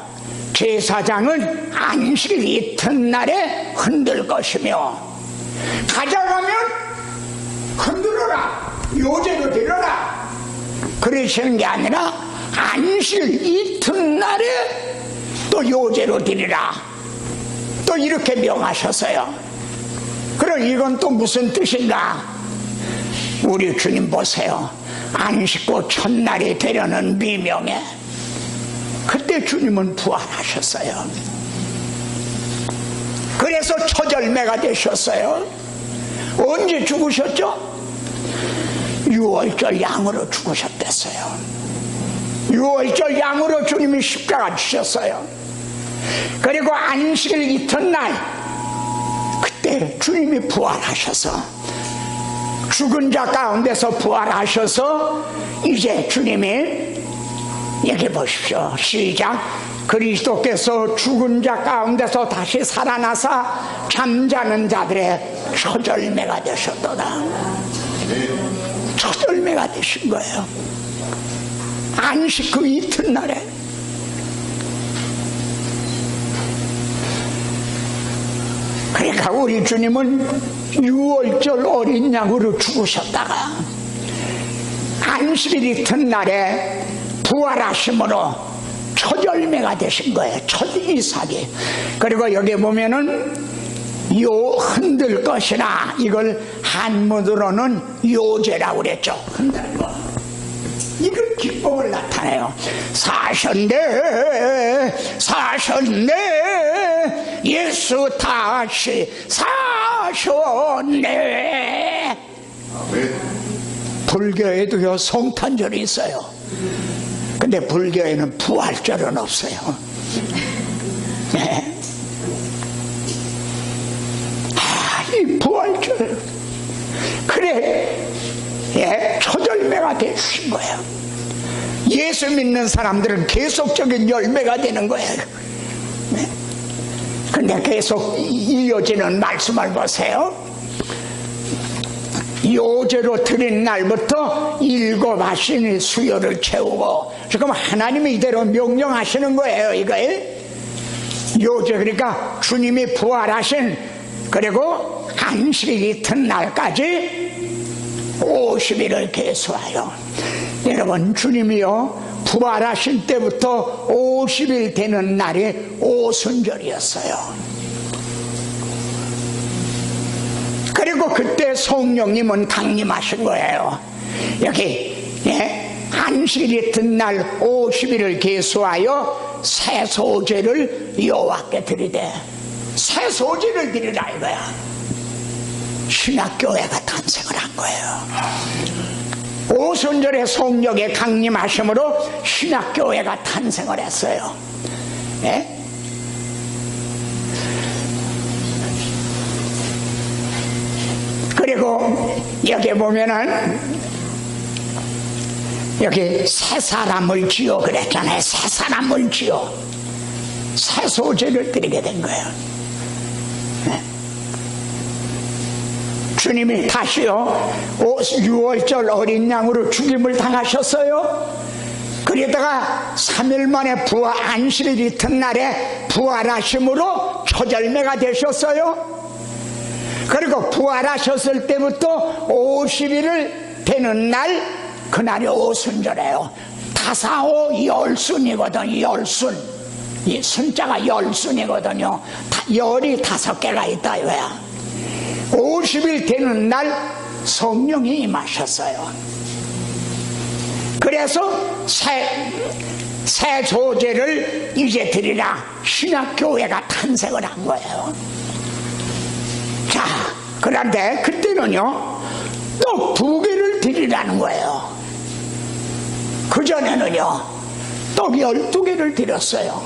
제사장은 안식 이튿날에 흔들 것이며 가져가면 흔들어라, 요제로 드려라 그러시는 게 아니라 안식 이튿날에 또 요제로 드리라 또 이렇게 명하셨어요. 그럼 이건 또 무슨 뜻인가? 우리 주님 보세요. 안식구 첫날이 되려는 미명에 그때 주님은 부활하셨어요. 그래서 초절매가 되셨어요. 언제 죽으셨죠? 6월절 양으로 죽으셨댔어요. 6월절 양으로 주님이 십자가 지셨어요. 그리고 안식일 이튿날 그때 주님이 부활하셔서 죽은 자 가운데서 부활하셔서 이제 주님이 여기 보십시오. 시작. 그리스도께서 죽은 자 가운데서 다시 살아나사 잠자는 자들의 초절매가 되셨도다. 초절매가 되신 거예요. 안식 그 이튿날에. 그러니까 우리 주님은 6월절 어린 양으로 죽으셨다가 안식일 이튿날에 부활하심으로 첫 열매가 되신 거예요. 첫 이삭이. 그리고 여기 보면은 요 흔들 것이나 이걸 한문으로는 요제라고 그랬죠. 흔들 거. 이걸 기쁨을 나타내요. 사셨네 사셨네 예수 다시 사셨네. 불교에도요 성탄절이 있어요. 근데 불교에는 부활절은 없어요. 네. 이 부활절 그래 첫 열매가 되신 거예요. 예수 믿는 사람들은 계속적인 열매가 되는 거예요. 네. 근데 계속 이어지는 말씀을 보세요. 요제로 드린 날부터 7 아신이 수요를 채우고, 지금 하나님이 이대로 명령하시는 거예요. 이거에 요제, 그러니까 주님이 부활하신, 그리고 안식일 이튿날까지 50일을 계수하여. 여러분, 주님이요 부활하신 때부터 50일 되는 날이 오순절이었어요. 그리고 그때 성령님은 강림하신 거예요. 여기 안식일 이튿날 50일을 계수하여 새소제를 여호와께 드리되, 새소제를 드리라 이거야. 신학교회가 탄생을 한 거예요. 오순절에 성령의 강림하심으로 신학교회가 탄생을 했어요. 네? 그리고 여기 보면은 여기 새 사람을 지어 그랬잖아요. 새 사람을 지어 새 소제를 드리게 된 거예요. 네? 주님이 다시요 6월절 어린 양으로 죽임을 당하셨어요. 그러다가 3일 만에 안식일 이튿날에 부활하심으로 첫 열매가 되셨어요. 그리고 부활하셨을 때부터 50일을 되는 날, 그날이 오순절이에요. 다사오 열순이거든. 열순, 이 순자가 열순이거든요. 열이 5개가 있다 이거야. 50일 되는 날 성령이 임하셨어요. 그래서 새 조제를 이제 드리라 신학교회가 탄생을 한 거예요. 자, 그런데 그때는요 떡 2개를 드리라는 거예요. 그전에는요 떡 12개를 드렸어요.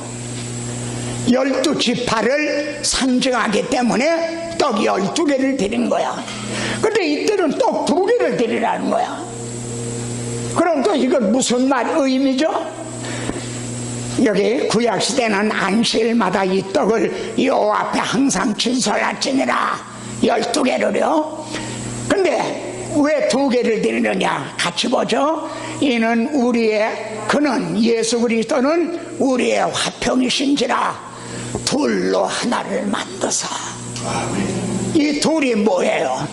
12지파를 상징하기 때문에 떡 12개를 드린 거야. 근데 이때는 떡 2개를 드리라는 거야. 그럼 또 이건 무슨 의미죠? 여기 구약시대는 안식일마다 이 떡을 여호와 앞에 항상 진설할지니라 12개를요. 근데 왜 2개를 드리느냐? 같이 보죠. 이는 그는 예수 그리스도는 우리의 화평이신지라 둘로 하나를 만드사. 이 둘이 뭐예요?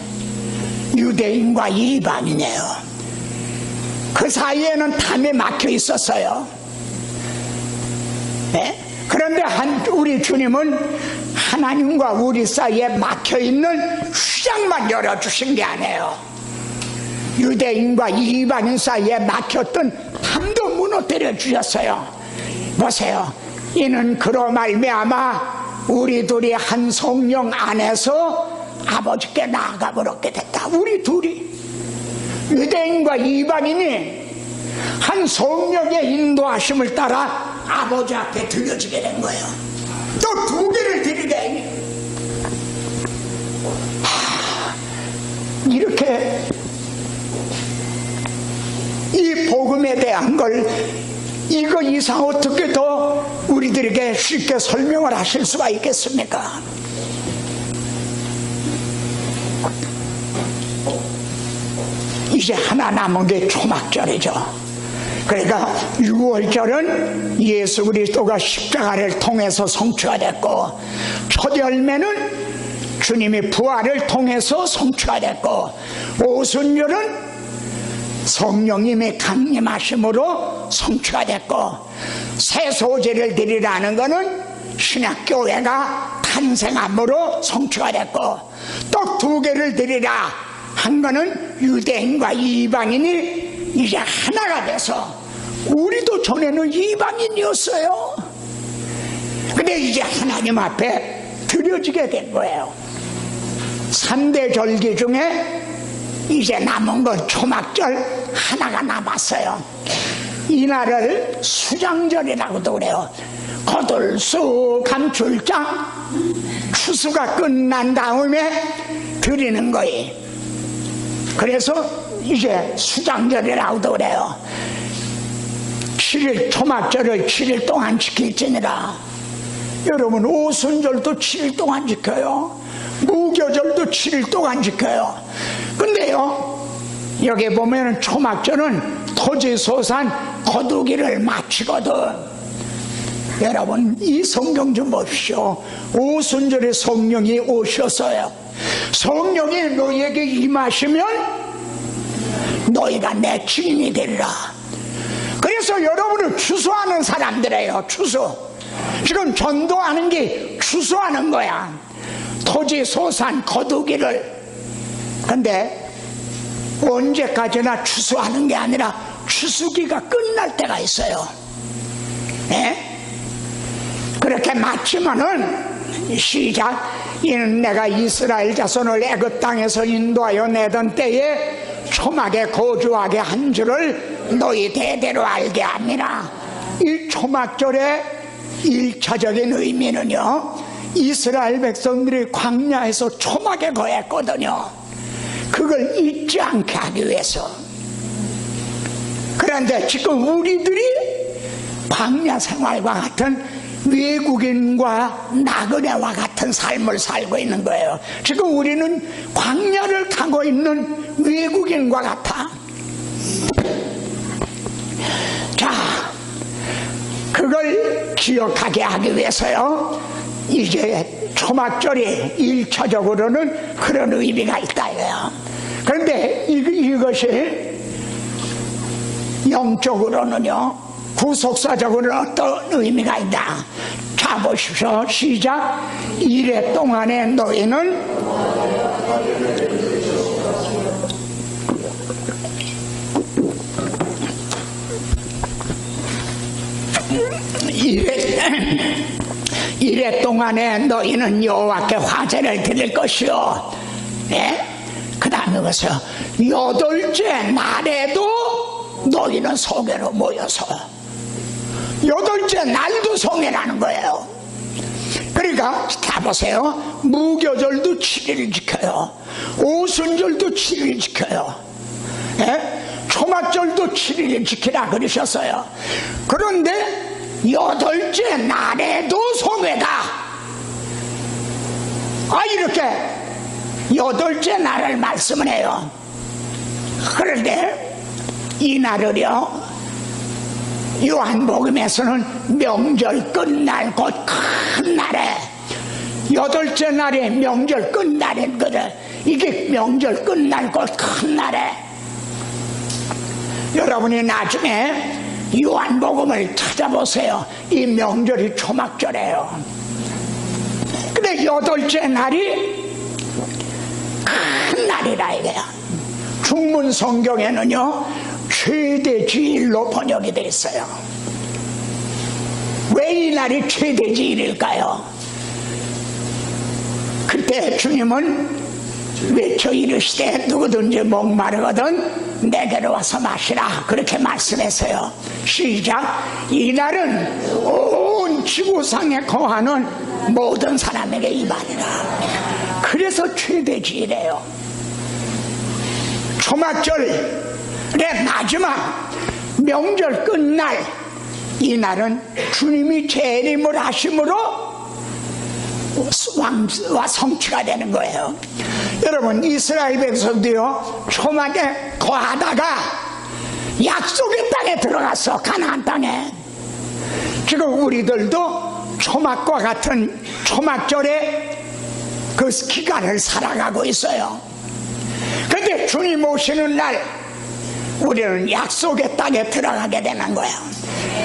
유대인과 이방인이에요. 그 사이에는 담에 막혀 있었어요. 네? 그런데 우리 주님은 하나님과 우리 사이에 막혀있는 휘장만 열어주신 게 아니에요. 유대인과 이방인 사이에 막혔던 담도 무너뜨려 주셨어요. 보세요. 이는 그로 말미암아 우리 둘이 한 성령 안에서 아버지께 나아가 버렸게 됐다. 우리 둘이, 유대인과 이방인이 한 성령의 인도하심을 따라 아버지 앞에 드려지게 된 거예요. 또 2개를 드리게. 이렇게 이 복음에 대한 걸 이거 이상 어떻게 더 우리들에게 쉽게 설명을 하실 수가 있겠습니까? 이제 하나 남은 게 초막절이죠. 그러니까 6월절은 예수 그리스도가 십자가를 통해서 성취가 됐고, 첫 열매는 주님이 부활을 통해서 성취가 됐고, 오순절은 성령님의 강림하심으로 성취가 됐고, 새 소재를 드리라는 것은 신약교회가 탄생함으로 성취가 됐고, 떡 2개를 드리라 한 것은 유대인과 이방인이 이제 하나가 돼서, 우리도 전에는 이방인이었어요. 근데 이제 하나님 앞에 드려지게 된 거예요. 3대 절기 중에 이제 남은 건 초막절 하나가 남았어요. 이날을 수장절이라고도 그래요. 거들수 감출장, 추수가 끝난 다음에 드리는 거예요. 그래서 이제 수장절이라고도 그래요. 7일 초막절을 7일 동안 지킬지니라. 여러분, 오순절도 7일 동안 지켜요. 무교절도 7일 동안 지켜요. 근데요, 여기 보면은 초막절은 토지소산 거두기를 마치거든. 여러분, 이 성경 좀 보십시오. 오순절에 성령이 오셨어요. 성령이 너희에게 임하시면 너희가 내 증인이 되리라. 그래서 여러분을 추수하는 사람들이에요. 추수. 지금 전도하는 게 추수하는 거야. 토지 소산 거두기를. 근데 언제까지나 추수하는 게 아니라 추수기가 끝날 때가 있어요. 예? 그렇게 마치면은 시작. 이는 내가 이스라엘 자손을 애굽 땅에서 인도하여 내던 때에 초막에 거주하게 한 줄을 너희 대대로 알게 합니다. 이 초막절의 1차적인 의미는요, 이스라엘 백성들이 광야에서 초막에 거했거든요. 그걸 잊지 않게 하기 위해서. 그런데 지금 우리들이 광야 생활과 같은 외국인과 나그네와 같은 삶을 살고 있는 거예요. 지금 우리는 광야를 가고 있는 외국인과 같아. 자, 그걸 기억하게 하기 위해서요, 이제 초막절이 1차적으로는 그런 의미가 있다 이거예요. 그런데 이것이 영적으로는요, 구속사적으로는 어떤 의미가 있다. 자, 보십시오. 시작. 이래 동안에 너희는 이래 동안에 너희는 여호와께 화제를 드릴 것이요. 네? 그 다음에 보세요. 8째 날에도 너희는 성회로 모여서. 8째 날도 성회라는 거예요. 그러니까 다 보세요. 무교절도 7일 지켜요. 오순절도 7일 지켜요. 예? 초막절도 7일 지키라 그러셨어요. 그런데 8째 날에도 성회다. 이렇게 8째 날을 말씀을 해요. 그런데 이 날을요, 요한복음에서는 명절 끝날 곧 큰 날에, 8째 날이 명절 끝날인 거래. 이게 명절 끝날 곧 큰 날에. 여러분이 나중에 요한복음을 찾아보세요. 이 명절이 초막절이에요. 근데 8째 날이 큰 날이라 이거야. 중문 성경에는요, 최대 주일로 번역이 되어 있어요. 왜 이 날이 최대 주일일까요? 그때 주님은 외쳐 이르시되 누구든지 목마르거든 내게로 와서 마시라 그렇게 말씀했어요. 시작. 이 날은 온 지구상에 거하는 모든 사람에게 이 말이라. 그래서 최대 주일이에요. 초막절의 마지막 명절 끝날 이 날은 주님이 재림을 하심으로 왕과 성취가 되는 거예요. 여러분, 이스라엘 백성도요, 초막에 거하다가 약속의 땅에 들어갔어. 가나안 땅에. 지금 우리들도 초막과 같은 초막절에 그 기간을 살아가고 있어요. 그런데 주님 오시는 날 우리는 약속의 땅에 들어가게 되는 거예요.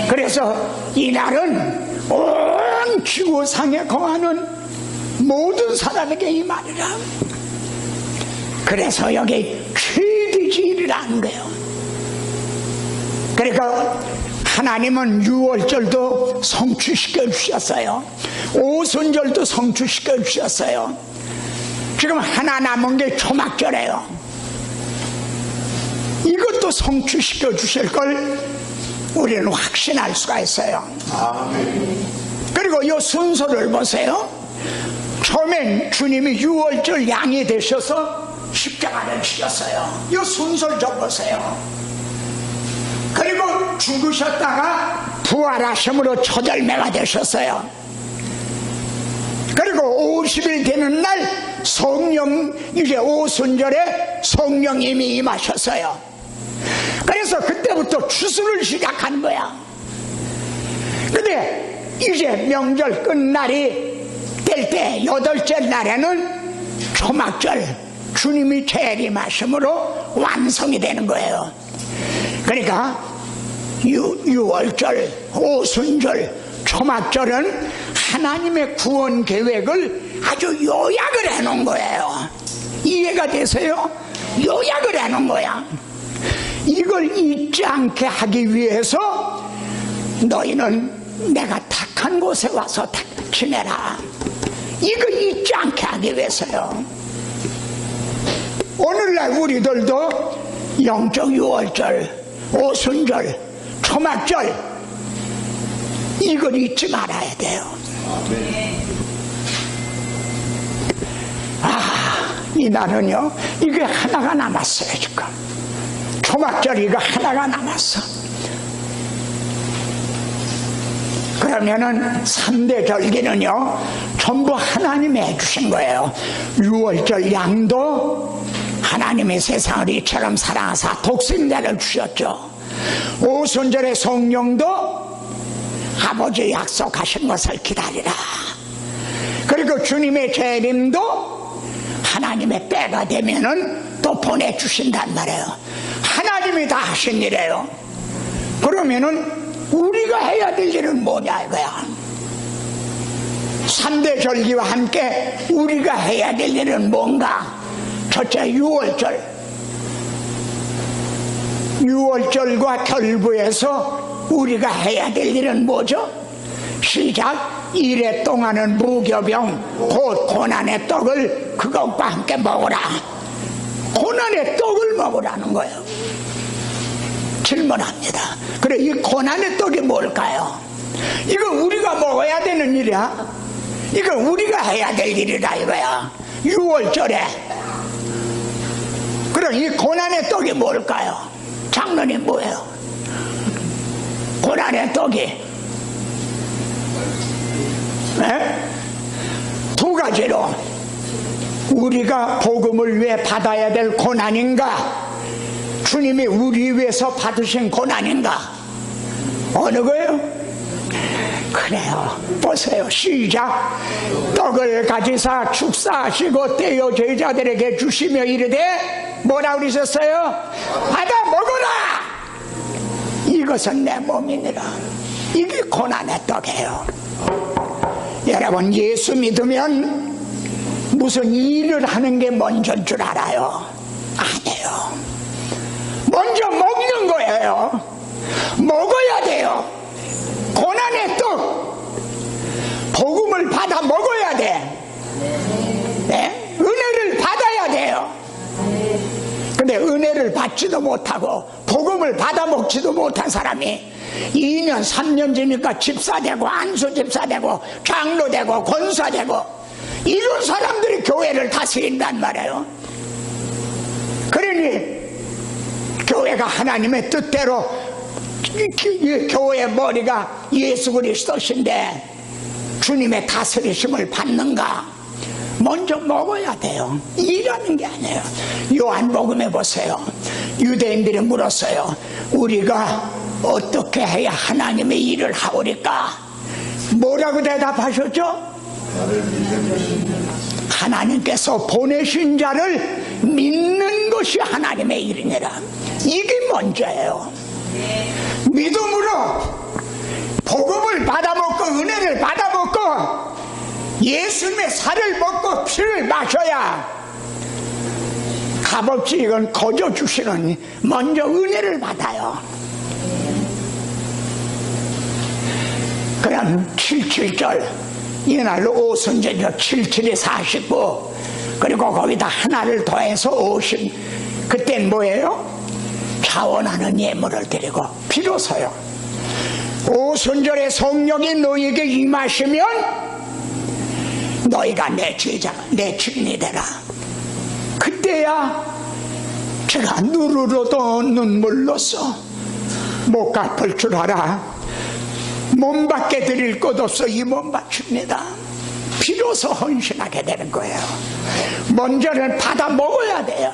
그래서 이 날은 온 지구상에 거하는 모든 사람에게 이 말이라. 그래서 여기 최대지일이라는 거예요. 그러니까 하나님은 유월절도 성취시켜 주셨어요. 오순절도 성취시켜 주셨어요. 지금 하나 남은 게 초막절이에요. 이것도 성취시켜 주실 걸 우리는 확신할 수가 있어요. 그리고 이 순서를 보세요. 처음엔 주님이 유월절 양이 되셔서 십자가를 지셨어요. 이 순서를 좀 보세요. 그리고 죽으셨다가 부활하심으로 첫 열매가 되셨어요. 그리고 50일 되는 날 성령, 이제 오순절에 성령님이 임하셨어요. 그래서 그때부터 추수를 시작하는 거야. 근데 이제 명절 끝날이 될 때 8째 날에는 초막절, 주님이 재림하심으로 완성이 되는 거예요. 그러니까 유월절, 오순절, 초막절은 하나님의 구원 계획을 아주 요약을 해놓은 거예요. 이해가 되세요? 요약을 해놓은 거야. 이걸 잊지 않게 하기 위해서 너희는 내가 택한 곳에 와서 지내라. 이거 잊지 않게 하기 위해서요. 오늘날 우리들도 영적 유월절, 오순절, 초막절 이걸 잊지 말아야 돼요. 이 날은요, 이게 하나가 남았어요. 지금 초막절 이거 하나가 남았어. 그러면은 3대 절기는요 전부 하나님이 해주신 거예요. 유월절 양도 하나님의 세상을 이처럼 사랑하사 독생자를 주셨죠. 오순절의 성령도 아버지 약속하신 것을 기다리라. 그리고 주님의 재림도 하나님의 때가 되면은 또 보내주신단 말이에요. 하나님이 다 하신 일이에요. 그러면은 우리가 해야 될 일은 뭐냐 이거야. 3대 절기와 함께 우리가 해야 될 일은 뭔가? 첫째, 유월절과 결부해서 우리가 해야 될 일은 뭐죠? 시작. 이래 동안은 무교병 곧 고난의 떡을 그것과 함께 먹으라. 고난의 떡을 먹으라는 거예요. 질문합니다. 그래, 이 고난의 떡이 뭘까요? 이거 우리가 먹어야 되는 일이야. 이거 우리가 해야 될 일이라 이거야. 6월절에. 그럼 이 고난의 떡이 뭘까요? 장로님 뭐예요? 고난의 떡이 두 가지로 우리가 복음을 왜 받아야 될 고난인가? 주님이 우리 위해서 받으신 고난인가? 어느 거예요? 그래요. 보세요. 시작. 떡을 가지사 축사하시고 떼어 제자들에게 주시며 이르되 뭐라 그러셨어요? 받아 먹어라. 이것은 내 몸이니라. 이게 고난의 떡이에요. 여러분, 예수 믿으면 무슨 일을 하는 게 먼저인 줄 알아요? 아니에요. 먼저 먹는 거예요. 먹어야 돼요. 고난의 떡, 복음을 받아 먹어야 돼. 네? 은혜를 받아야 돼요. 근데 은혜를 받지도 못하고 복음을 받아 먹지도 못한 사람이 2년 3년 지니까 집사되고 안수집사되고 장로되고 권사되고 이런 사람들이 교회를 다스린단 말이에요. 그러니 교회가 하나님의 뜻대로 교회의 머리가 예수 그리스도신데 주님의 다스리심을 받는가? 먼저 먹어야 돼요. 일하는 게 아니에요. 요한복음에 보세요. 유대인들이 물었어요. 우리가 어떻게 해야 하나님의 일을 하오리까? 뭐라고 대답하셨죠? 하나님께서 보내신 자를 믿는 것이 하나님의 일이니라. 이게 먼저예요. 믿음으로 복음을 받아먹고 은혜를 받아먹고 예수님의 살을 먹고 피를 마셔야 값없이 이건 거저 주시는 먼저 은혜를 받아요. 그럼 77절 이날로 오순절이요 77이 49 그리고 거기다 하나를 더해서 50 그땐 뭐예요? 자원하는 예물을 드리고 비로소요 오순절에 성령이 너희에게 임하시면 너희가 내 제자 내 증인이 되라. 그때야 제가 누르러도 눈물로써 못 갚을 줄 알아. 몸밖에 드릴 것 없어 이 몸 바칩니다. 비로소 헌신하게 되는 거예요. 먼저는 받아 먹어야 돼요.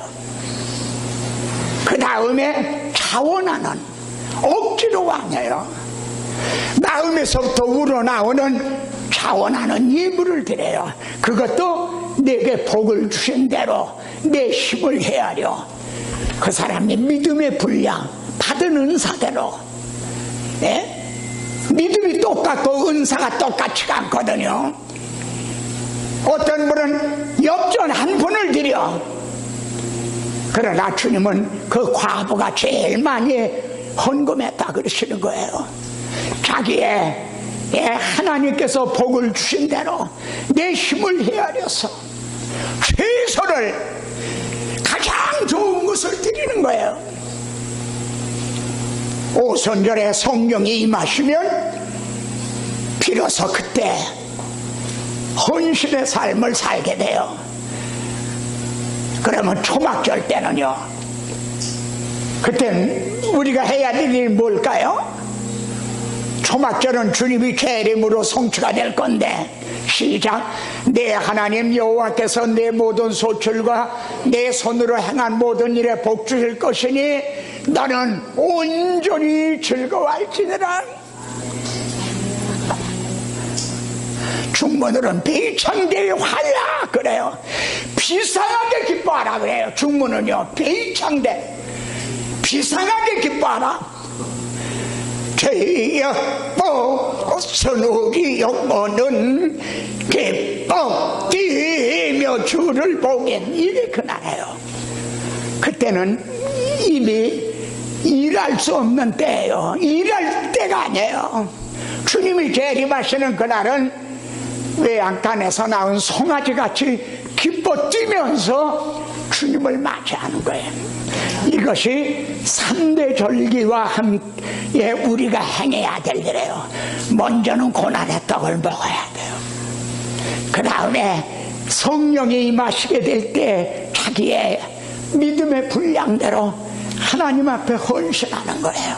그 다음에 자원하는 억지로 아니에요. 마음에서부터 우러나오는 자원하는 예물을 드려요. 그것도 내게 복을 주신 대로 내 힘을 헤아려 그 사람의 믿음의 분량 받은 은사대로 네? 믿음이 똑같고 은사가 똑같지가 않거든요. 어떤 분은 엽전 한 푼을 드려. 그러나 주님은 그 과부가 제일 많이 헌금했다 그러시는 거예요. 자기의 하나님께서 복을 주신 대로 내 힘을 헤아려서 최소를 가장 좋은 것을 드리는 거예요. 오순절에 성령이 임하시면 비로소 그때 헌신의 삶을 살게 돼요. 그러면 초막절 때는요 그땐 우리가 해야 될 일이 뭘까요? 초막절은 주님이 재림으로 성취가 될 건데 시작. 내 하나님 여호와께서 내 모든 소출과 내 손으로 행한 모든 일에 복 주실 것이니 너는 온전히 즐거워할지니라. 중문으로는 비창대의 활라 그래요. 비상하게 기뻐하라 그래요. 중문은요 비창대 비상하게 기뻐하라. 죄였고 선우기 영혼은 기뻐 뛰며 주를 보겐 이게 그날이에요. 그때는 이미 일할 수 없는 때예요. 일할 때가 아니에요. 주님이 재림하시는 그날은 외양간에서 나온 송아지같이 기뻐 뛰면서 주님을 맞이하는 거예요. 이것이 3대 절기와 함께 우리가 행해야 될 일이에요. 먼저는 고난의 떡을 먹어야 돼요. 그 다음에 성령이 임하시게 될 때 자기의 믿음의 분량대로 하나님 앞에 헌신하는 거예요.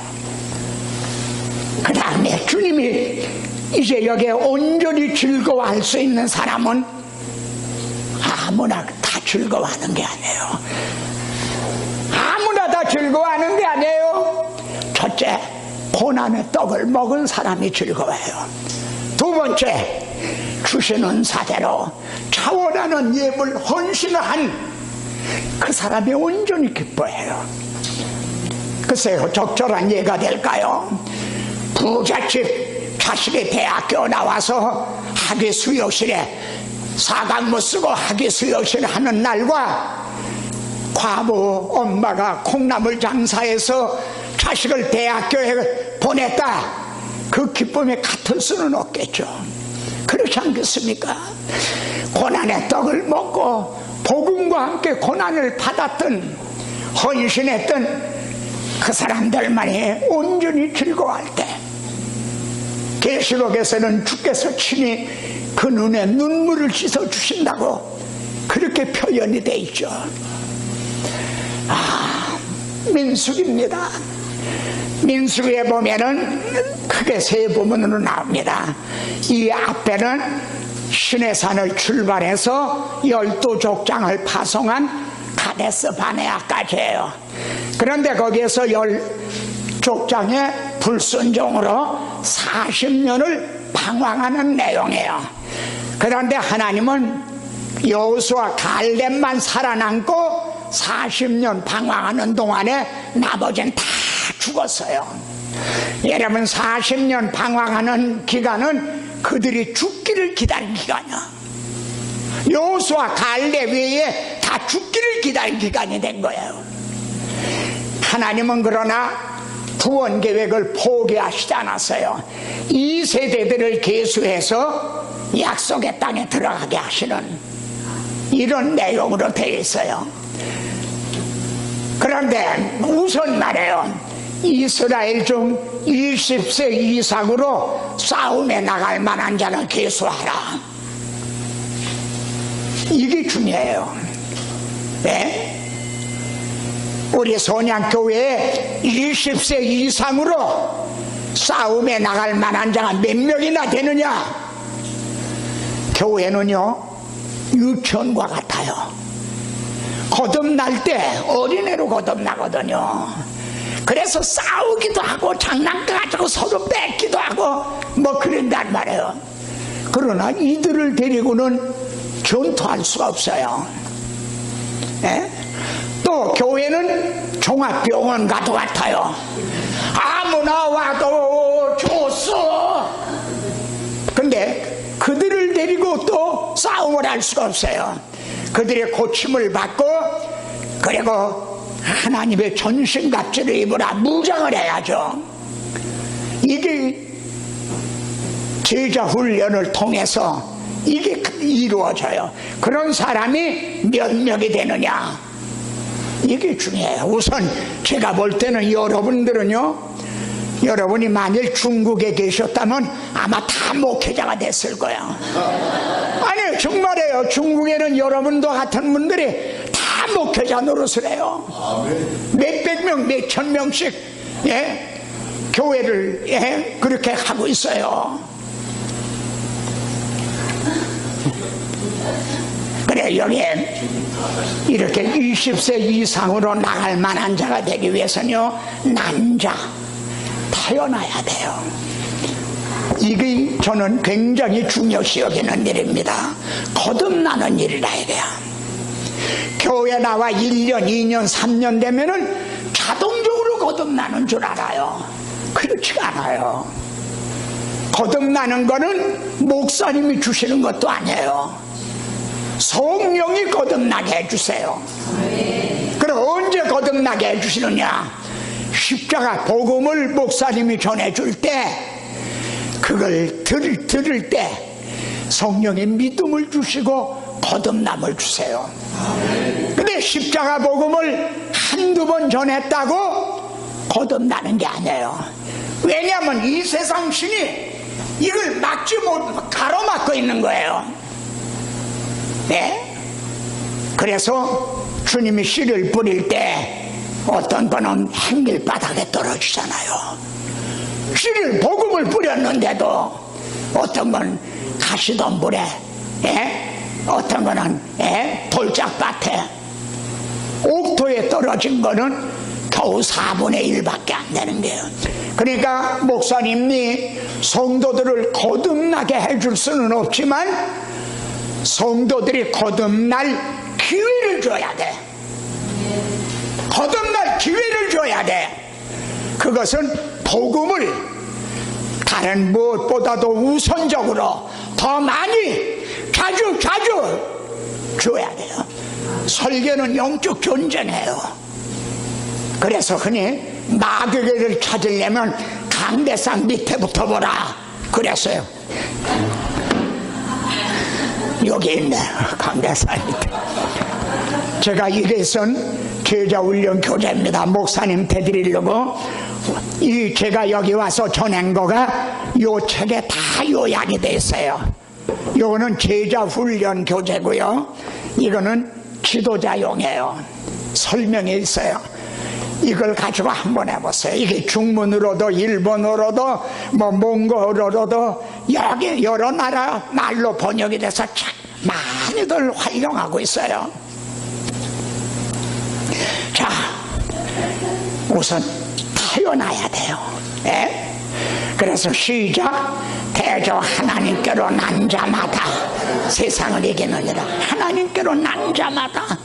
그 다음에 주님이 이제 여기에 온전히 즐거워할 수 있는 사람은 아무나 다 즐거워하는 게 아니에요. 아무나 다 즐거워하는 게 아니에요. 첫째, 고난의 떡을 먹은 사람이 즐거워해요. 두 번째, 주신 은사대로 자원하는 예물 헌신을 한 그 사람이 온전히 기뻐해요. 글쎄요, 적절한 예가 될까요? 부잣집 자식이 대학교 나와서 학위 수료실에 사강 못 쓰고 학위 수료실 하는 날과 과부 엄마가 콩나물 장사해서 자식을 대학교에 보냈다, 그 기쁨이 같을 수는 없겠죠. 그렇지 않겠습니까? 고난의 떡을 먹고 복음과 함께 고난을 받았던 헌신했던 그 사람들만이 온전히 즐거워할 때, 계시록에서는 주께서 친히 그 눈에 눈물을 씻어주신다고 그렇게 표현이 돼 있죠. 민수기입니다. 민수기에 보면은 크게 세 부문으로 나옵니다. 이 앞에는 시내산을 출발해서 12족장을 파송한 가데스 바네아까지예요. 그런데 거기에서 10족장의 불순종으로 40년을 방황하는 내용이에요. 그런데 하나님은 여호수아 갈렙만 살아남고 40년 방황하는 동안에 나머지는 다 죽었어요. 여러분, 40년 방황하는 기간은 그들이 죽기를 기다린 기간이야. 여호수아 갈렙 외에 다 죽기를 기다린 기간이 된 거예요. 하나님은 그러나 구원 계획을 포기하시지 않았어요. 이 세대들을 계수해서 약속의 땅에 들어가게 하시는 이런 내용으로 되어 있어요. 그런데 우선 말해요, 이스라엘 중 20세 이상으로 싸움에 나갈 만한 자는 계수하라. 이게 중요해요. 네? 우리 선양교회에 20세 이상으로 싸움에 나갈 만한 자가 몇 명이나 되느냐? 교회는요, 유치원과 같아요. 거듭날 때 어린애로 거듭나거든요. 그래서 싸우기도 하고 장난감 가지고 서로 뺏기도 하고 뭐 그런단 말이에요. 그러나 이들을 데리고는 전투할 수가 없어요. 예? 또 교회는 종합병원과도 같아요. 아무나 와도 좋소. 근데 그들을 데리고 또 싸움을 할 수가 없어요. 그들의 고침을 받고 그리고 하나님의 전신갑주를 입으라, 무장을 해야죠. 이게 제자 훈련을 통해서 이게 이루어져요. 그런 사람이 몇 명이 되느냐, 이게 중요해요. 우선 제가 볼 때는 여러분들은요, 여러분이 만일 중국에 계셨다면 아마 다 목회자가 됐을 거야. 아니 정말이에요. 중국에는 여러분도 같은 분들이 다 목회자 노릇을 해요. 몇백 명, 몇천 명씩, 예? 교회를, 예? 그렇게 하고 있어요. 그래, 여기에 이렇게 20세 이상으로 나갈 만한 자가 되기 위해서는요, 난자 태어나야 돼요. 이게 저는 굉장히 중요시 여기는 일입니다. 거듭나는 일이라 이래요. 교회 나와 1년, 2년, 3년 되면은 자동적으로 거듭나는 줄 알아요. 그렇지가 않아요. 거듭나는 거는 목사님이 주시는 것도 아니에요. 성령이 거듭나게 해주세요. 그럼 언제 거듭나게 해주시느냐? 십자가 복음을 목사님이 전해줄 때, 그걸 들을 때 성령의 믿음을 주시고 거듭남을 주세요. 근데 십자가 복음을 한두 번 전했다고 거듭나는 게 아니에요. 왜냐하면 이 세상 신이 이걸 막지 못, 가로막고 있는 거예요. 네? 그래서 주님이 씨를 뿌릴 때 어떤 분은 햇길 바닥에 떨어지잖아요. 씨를 복음을 뿌렸는데도 어떤 건 가시덤불에, 예? 어떤 거는, 예? 돌짝밭에, 옥토에 떨어진 거는 겨우 4분의 1밖에 안 되는 거예요. 그러니까 목사님이 성도들을 거듭나게 해줄 수는 없지만 성도들이 거듭날 기회를 줘야 돼. 거듭날 기회를 줘야 돼. 그것은 복음을 다른 무엇보다도 우선적으로 더 많이 자주 줘야 돼요. 설교는 영적 존재네요. 그래서 흔히 마귀를 찾으려면 강대상 밑에부터 보라 그랬어요. 여기 있네, 강대상 밑에. 제가 이래선 제자훈련 교재입니다. 목사님 되드리려고 제가 여기 와서 전한 거가 요 책에 다 요약이 돼 있어요. 요거는 제자훈련 교재고요, 이거는 지도자용이에요. 설명이 있어요. 이걸 가지고 한번 해보세요. 이게 중문으로도 일본어로도 뭐 몽골어로도 여기 여러 나라 말로 번역이 돼서 참 많이들 활용하고 있어요. 자, 우선 태어나야 돼요. 예? 그래서 시작. 대저 하나님께로 난 자마다 세상을 이기느니라. 하나님께로 난 자마다,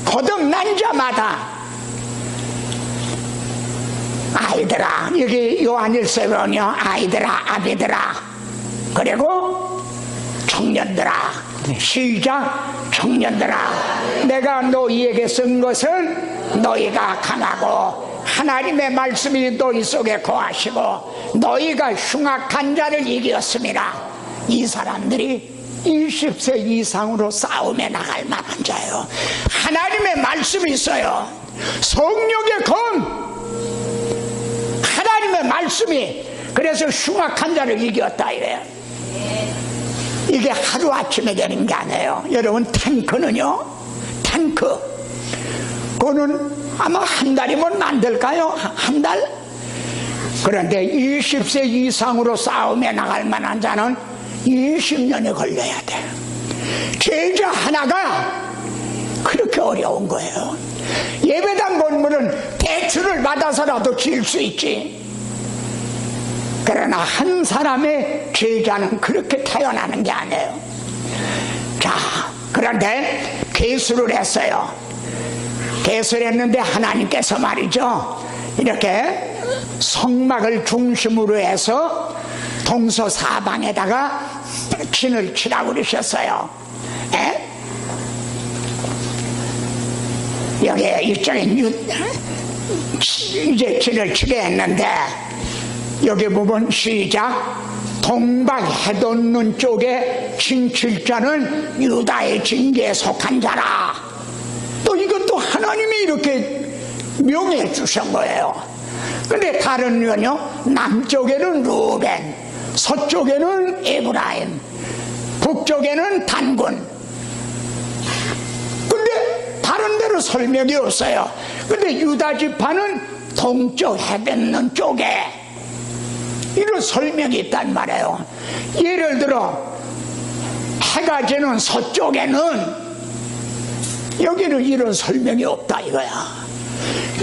거듭난 자마다. 아이들아, 여기 요한일서에 보면 아이들아, 아비들아, 그리고 청년들아. 시작. 청년들아, 내가 너희에게 쓴 것은 너희가 강하고 하나님의 말씀이 너희 속에 거하시고 너희가 흉악한 자를 이겼습니다. 이 사람들이 20세 이상으로 싸움에 나갈 만한 자예요. 하나님의 말씀이 있어요. 성령의 검, 하나님의 말씀이. 그래서 흉악한 자를 이겼다 이래요. 이게 하루아침에 되는 게 아니에요. 여러분, 탱크는요, 탱크 그거는 아마 한 달이면 만들까요? 한 달? 그런데 20세 이상으로 싸움에 나갈 만한 자는 20년이 걸려야 돼. 제자 하나가 그렇게 어려운 거예요. 예배당 건물은 대출을 받아서라도 지을 수 있지. 그러나 한 사람의 제자는 그렇게 태어나는 게 아니에요. 자, 그런데 계수를 했어요. 계수를 했는데 하나님께서 말이죠, 이렇게 성막을 중심으로 해서 동서사방에다가 진을 치라고 그러셨어요. 여기 이쪽에 이제 진을 치게 했는데, 여기 보면 시작. 동방 해돋는 쪽에 진칠자는 유다의 징계에 속한 자라. 또 이것도 하나님이 이렇게 명해 주신 거예요. 근데 다른 면요, 남쪽에는 루벤, 서쪽에는 에브라임, 북쪽에는 단군. 근데 다른 데로 설명이 없어요. 근데 유다 지파는 동쪽 해돋는 쪽에 이런 설명이 있단 말이에요. 예를 들어 해가 지는 서쪽에는, 여기는 이런 설명이 없다 이거야.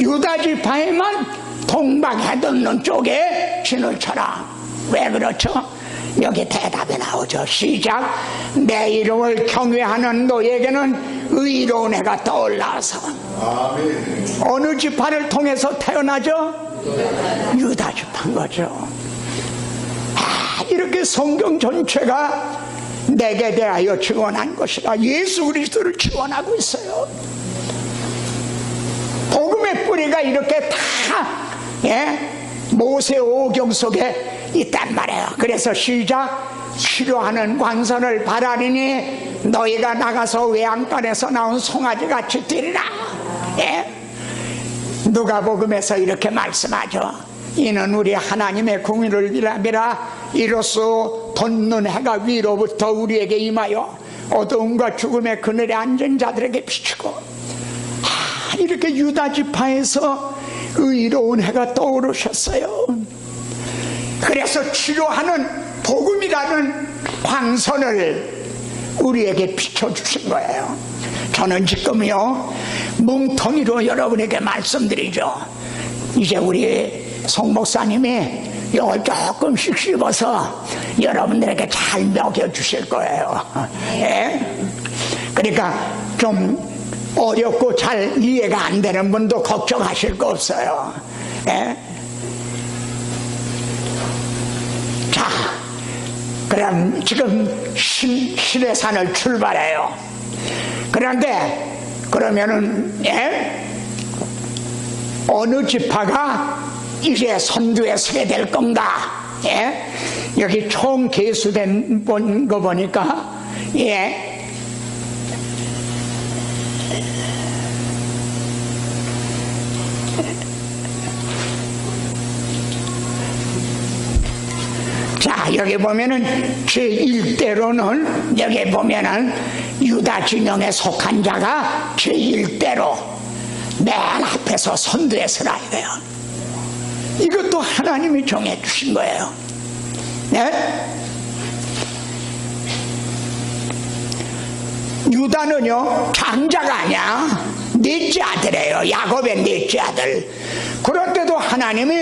유다 지파에만 동방 해돋는 쪽에 진을 쳐라. 왜 그렇죠? 여기 대답이 나오죠. 시작. 내 이름을 경외하는 너에게는 의로운 해가 떠올라서. 아멘. 어느 지파를 통해서 태어나죠? 유다 지파인 거죠. 이렇게 성경 전체가 내게 대하여 증언한 것이라. 예수 그리스도를 증언하고 있어요. 복음의 뿌리가 이렇게 다 모세 오경 속에 있단 말이에요. 그래서 시작. 치료하는 광선을 바라리니 너희가 나가서 외양간에서 나온 송아지같이 뛰리라. 누가복음에서 이렇게 말씀하죠. 이는 우리 하나님의 공의를 비라 이로써 돋는 해가 위로부터 우리에게 임하여 어두움과 죽음의 그늘에 앉은 자들에게 비추고. 이렇게 유다 지파에서 의로운 해가 떠오르셨어요. 그래서 치료하는 복음이라는 광선을 우리에게 비춰주신 거예요. 저는 지금요, 뭉텅이로 여러분에게 말씀드리죠. 이제 우리 송 목사님이 이걸 조금씩 씹어서 여러분들에게 잘 먹여주실 거예요. 그러니까 좀 어렵고 잘 이해가 안 되는 분도 걱정하실 거 없어요. 자, 그럼 지금 신의 산을 출발해요. 그런데 그러면은 어느 지파가 이제 선두에 서게 될 건가? 여기 총 계수된 거 보니까 자, 여기 보면은 제1대로는 여기 보면은 유다 진영에 속한 자가 제1대로 맨 앞에서 선두에 서라 이거예요. 이것도 하나님이 정해 주신 거예요. 유다는요, 장자가 아니야. 넷째 아들이에요. 야곱의 넷째 아들. 그런데도 하나님이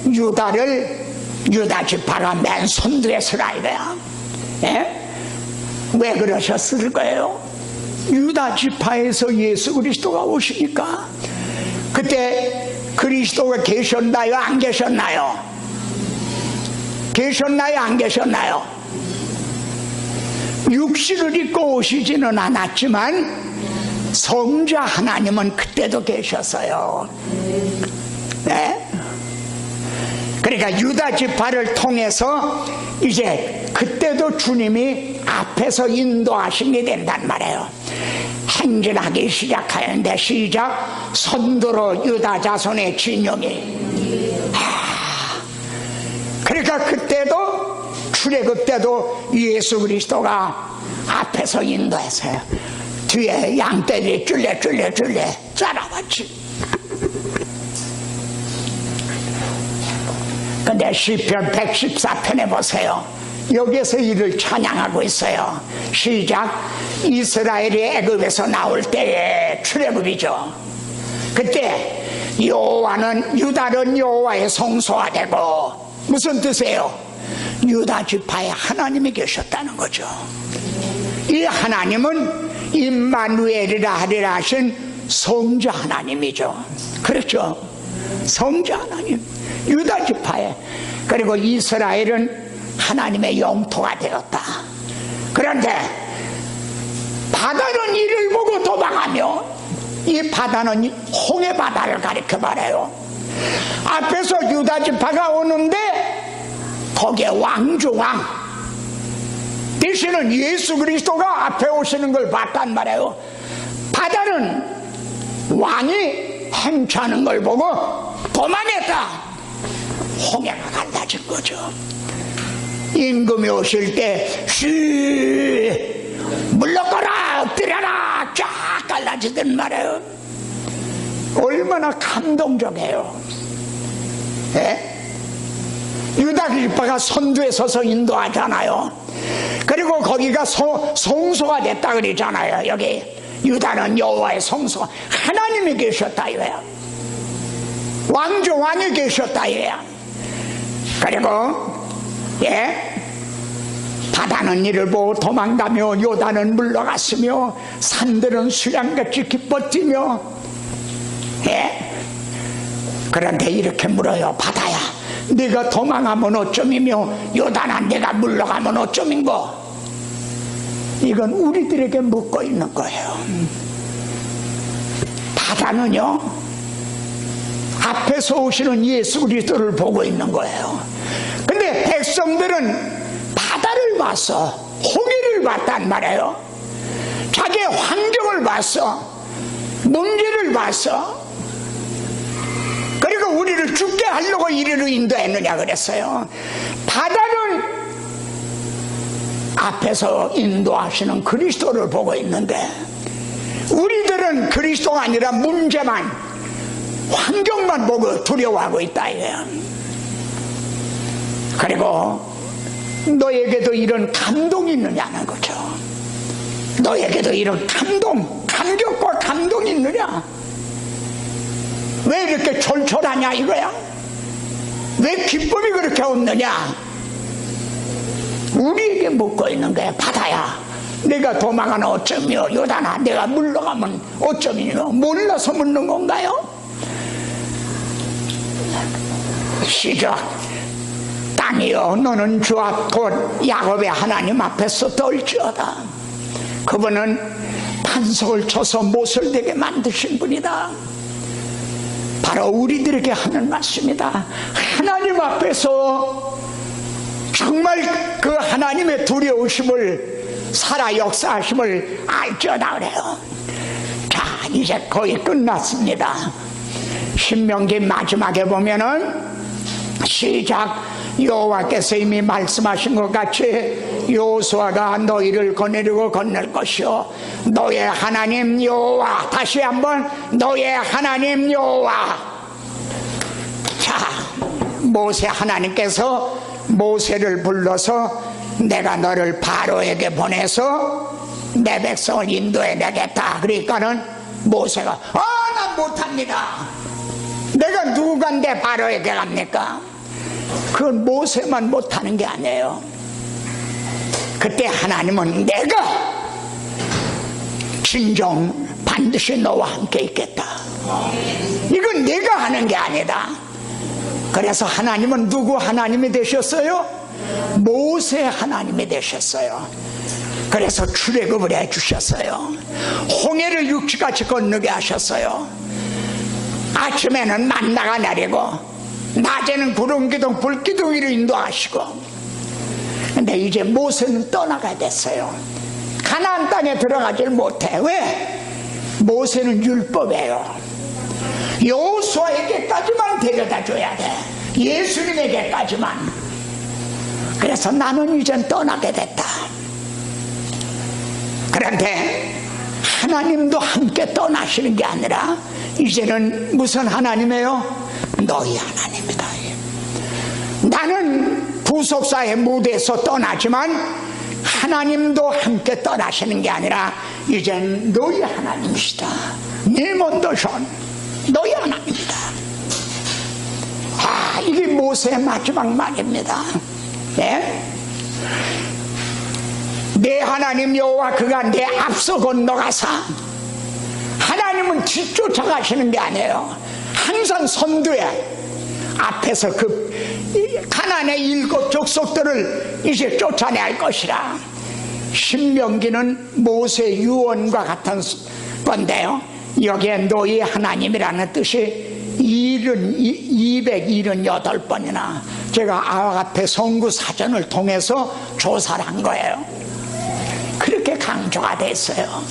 유다를 유다 지파가 맨 선두에 서라 이거야. 예? 왜 그러셨을 거예요? 유다 지파에서 예수 그리스도가 오시니까. 그때 그리스도가 계셨나요? 안 계셨나요? 계셨나요? 안 계셨나요? 육신을 입고 오시지는 않았지만 성자 하나님은 그때도 계셨어요. 네? 그러니까 유다 지파를 통해서 이제 그때도 주님이 앞에서 인도하시게 된단 말이에요. 행진하기 시작하는데 시작. 선두로 유다 자손의 진영이. 그러니까 그때도 출애굽 때도 예수 그리스도가 앞에서 인도했어요. 뒤에 양떼들이 쫄래 따라왔지. 근데 시편 114편에 보세요. 여기에서 이를 찬양하고 있어요. 시작. 이스라엘이 애굽에서 나올 때의 출애굽이죠. 그때 여호와는 유다는 여호와의 성소가 되고, 무슨 뜻이에요? 유다 지파에 하나님이 계셨다는 거죠. 이 하나님은 임마누엘이라 하리라 하신 성자 하나님이죠. 그렇죠? 성자 하나님, 유다 지파에. 그리고 이스라엘은 하나님의 영토가 되었다. 그런데 바다는 이를 보고 도망하며, 이 바다는 홍해 바다를 가리켜 말해요. 앞에서 유다 지파가 오는데 거기에 왕중왕 대신은 예수 그리스도가 앞에 오시는 걸 봤단 말이에요. 바다는 왕이 행차하는 걸 보고 도망했다. 홍해가 갈라진 거죠. 임금이 오실 때 쉬 물러거라 엎드려라 쫙 갈라지던 말이에요. 얼마나 감동적이에요. 예? 유다 지파가 선두에 서서 인도하잖아요. 그리고 거기가 성소가 됐다 그러잖아요. 여기 유다는 여호와의 성소, 하나님이 계셨다 이거야. 왕이 계셨다 이거야. 그리고 바다는 이를 보고 도망가며 요단은 물러갔으며 산들은 수양같이 기뻐 뛰며. 그런데 이렇게 물어요. 바다야, 네가 도망하면 어쩌이며 요단아 네가 물러가면 어쩌인고? 이건 우리들에게 묻고 있는 거예요. 바다는요, 앞에서 오시는 예수 그리스도를 보고 있는 거예요. 근데 백성들은 바다를 봤어. 홍해를 봤단 말이에요. 자기의 환경을 봤어. 문제를 봤어. 그리고 우리를 죽게 하려고 이리로 인도했느냐 그랬어요. 바다는 앞에서 인도하시는 그리스도를 보고 있는데 우리들은 그리스도가 아니라 문제만, 환경만 보고 두려워하고 있다 이거야. 그리고 너에게도 이런 감동이 있느냐는 거죠. 너에게도 이런 감격과 감동이 있느냐? 왜 이렇게 졸졸하냐 이거야? 왜 기쁨이 그렇게 없느냐? 우리에게 묻고 있는 거야. 바다야, 내가 도망하면 어쩌며, 요단아 내가 물러가면 어쩌며, 몰라서 묻는 건가요? 시작. 땅이여 너는 주와 곧 야곱의 하나님 앞에서 떨지어다. 그분은 반석을 쳐서 못을 되게 만드신 분이다. 바로 우리들에게 하는 말씀이다. 하나님 앞에서 정말 그 하나님의 두려우심을, 살아 역사하심을 알지어다 그래요. 자, 이제 거의 끝났습니다. 신명기 마지막에 보면은 시작. 여호와께서 이미 말씀하신 것 같이 여호수아가 너희를 거느리고 건널 것이요 너의 하나님 여호와. 다시 한번 너의 하나님 여호와. 자, 모세 하나님께서 모세를 불러서 내가 너를 바로에게 보내서 내 백성을 인도해 내겠다. 그러니까는 모세가 난 못합니다. 내가 누구간데 바로에게 갑니까? 그건 모세만 못하는 게 아니에요. 그때 하나님은 내가 진정 반드시 너와 함께 있겠다. 이건 내가 하는 게 아니다. 그래서 하나님은 누구 하나님이 되셨어요? 모세 하나님이 되셨어요. 그래서 출애굽을 해주셨어요. 홍해를 육지같이 건너게 하셨어요. 아침에는 만나가 내리고 낮에는 구름기둥 불기둥이로 인도하시고. 근데 이제 모세는 떠나가야 됐어요. 가나안 땅에 들어가질 못해. 왜? 모세는 율법이에요. 여호수아에게까지만 데려다 줘야 돼. 예수님에게까지만. 그래서 나는 이젠 떠나게 됐다. 그런데 하나님도 함께 떠나시는 게 아니라 이제는 무슨 하나님이에요? 너희 하나님이다. 나는 구속사의 무대에서 떠나지만 하나님도 함께 떠나시는 게 아니라 이젠 너희 하나님이시다. 니몬도션 너희 하나님이다. 이게 모세의 마지막 말입니다. 예? 내 하나님 여호와 그가 내 앞서 건너가사. 하나님은 뒤쫓아가시는 게 아니에요. 항상 선두에 앞에서 그 가나안의 7 족속들을 이제 쫓아낼 것이라. 신명기는 모세 유언과 같은 건데요, 여기에 너희 하나님이라는 뜻이 278번이나 제가 앞에 성구 사전을 통해서 조사를 한 거예요. 그렇게 강조가 됐어요.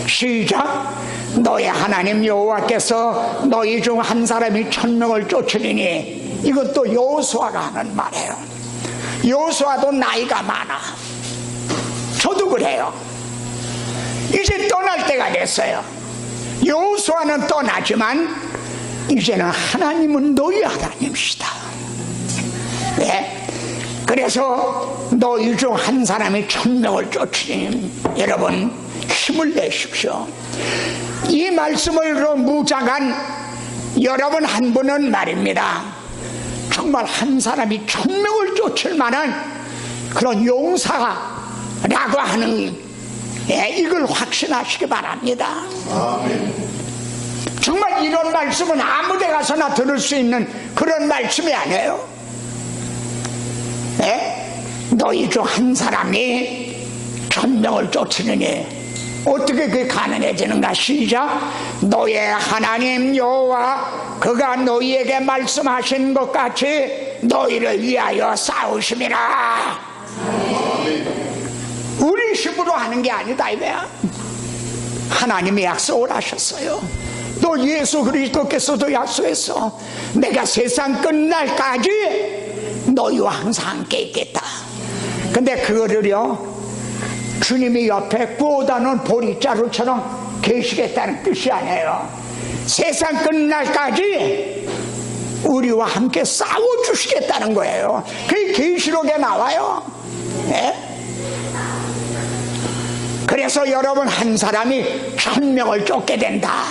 시작. 너희 하나님 여호와께서 너희 중 한 사람이 1000명을 쫓으리니. 이것도 여호수아가 하는 말이에요. 여호수아도 나이가 많아. 저도 그래요. 이제 떠날 때가 됐어요. 여호수아는 떠나지만 이제는 하나님은 너희 하나님이시다. 네? 그래서 너희 중 한 사람이 1000명을 쫓으니. 여러분 힘을 내십시오. 이 말씀을 묵상한 여러분 한 분은 말입니다, 정말 한 사람이 1000명을 쫓을 만한 그런 용사라고 하는, 이걸 확신하시기 바랍니다. 아멘. 정말 이런 말씀은 아무 데 가서나 들을 수 있는 그런 말씀이 아니에요. 너희 중 한 사람이 1000명을 쫓으느니. 어떻게 그게 가능해지는가? 시작. 너의 하나님 여호와 그가 너희에게 말씀하신 것 같이 너희를 위하여 싸우심이라. 우리 힘으로 하는 게 아니다 이거야. 하나님이 약속을 하셨어요. 또 예수 그리스도께서도 약속했어. 내가 세상 끝날까지 너희와 항상 함께 있겠다. 근데 그거를요, 주님이 옆에 구워다 놓은 보리자루처럼 계시겠다는 뜻이 아니에요. 세상 끝날까지 우리와 함께 싸워주시겠다는 거예요. 그게 계시록에 나와요. 네? 그래서 여러분 한 사람이 1000명을 쫓게 된다.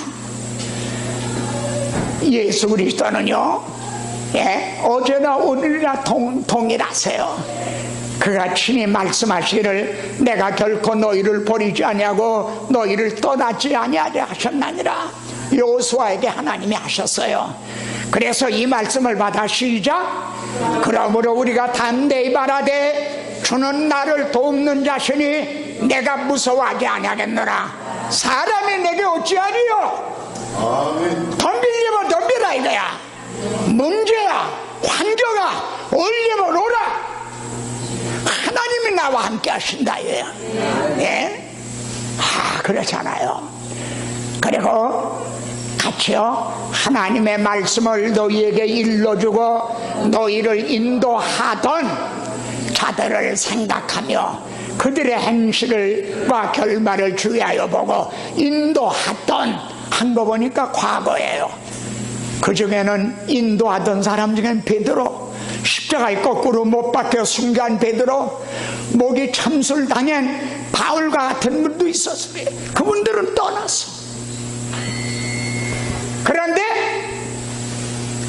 예수 그리스도는요, 어제나 오늘이나 동일하세요. 그가 친히 말씀하시기를 내가 결코 너희를 버리지 아니하고 너희를 떠나지 아니하려 하셨나니라. 여호수아에게 하나님이 하셨어요. 그래서 이 말씀을 받아 시작. 그러므로 우리가 담대히 말하되 주는 나를 돕는 자시니 내가 무서워하지 아니하겠노라. 사람이 내게 어찌하리요? 덤비려면 덤비라 이거야. 문제야 환경아 올리면 오라. 하나님이 나와 함께 하신다 이거야. 네? 그렇잖아요. 그리고 같이요, 하나님의 말씀을 너희에게 일러주고 너희를 인도하던 자들을 생각하며 그들의 행실과 결말을 주의하여 보고 인도하던 한 거 보니까 과거예요. 그 중에는 인도하던 사람 중엔 베드로, 십자가에 거꾸로 못 박혀 순간 베드로, 목이 참술당한 바울과 같은 분도 있었어요. 그분들은 떠났어. 그런데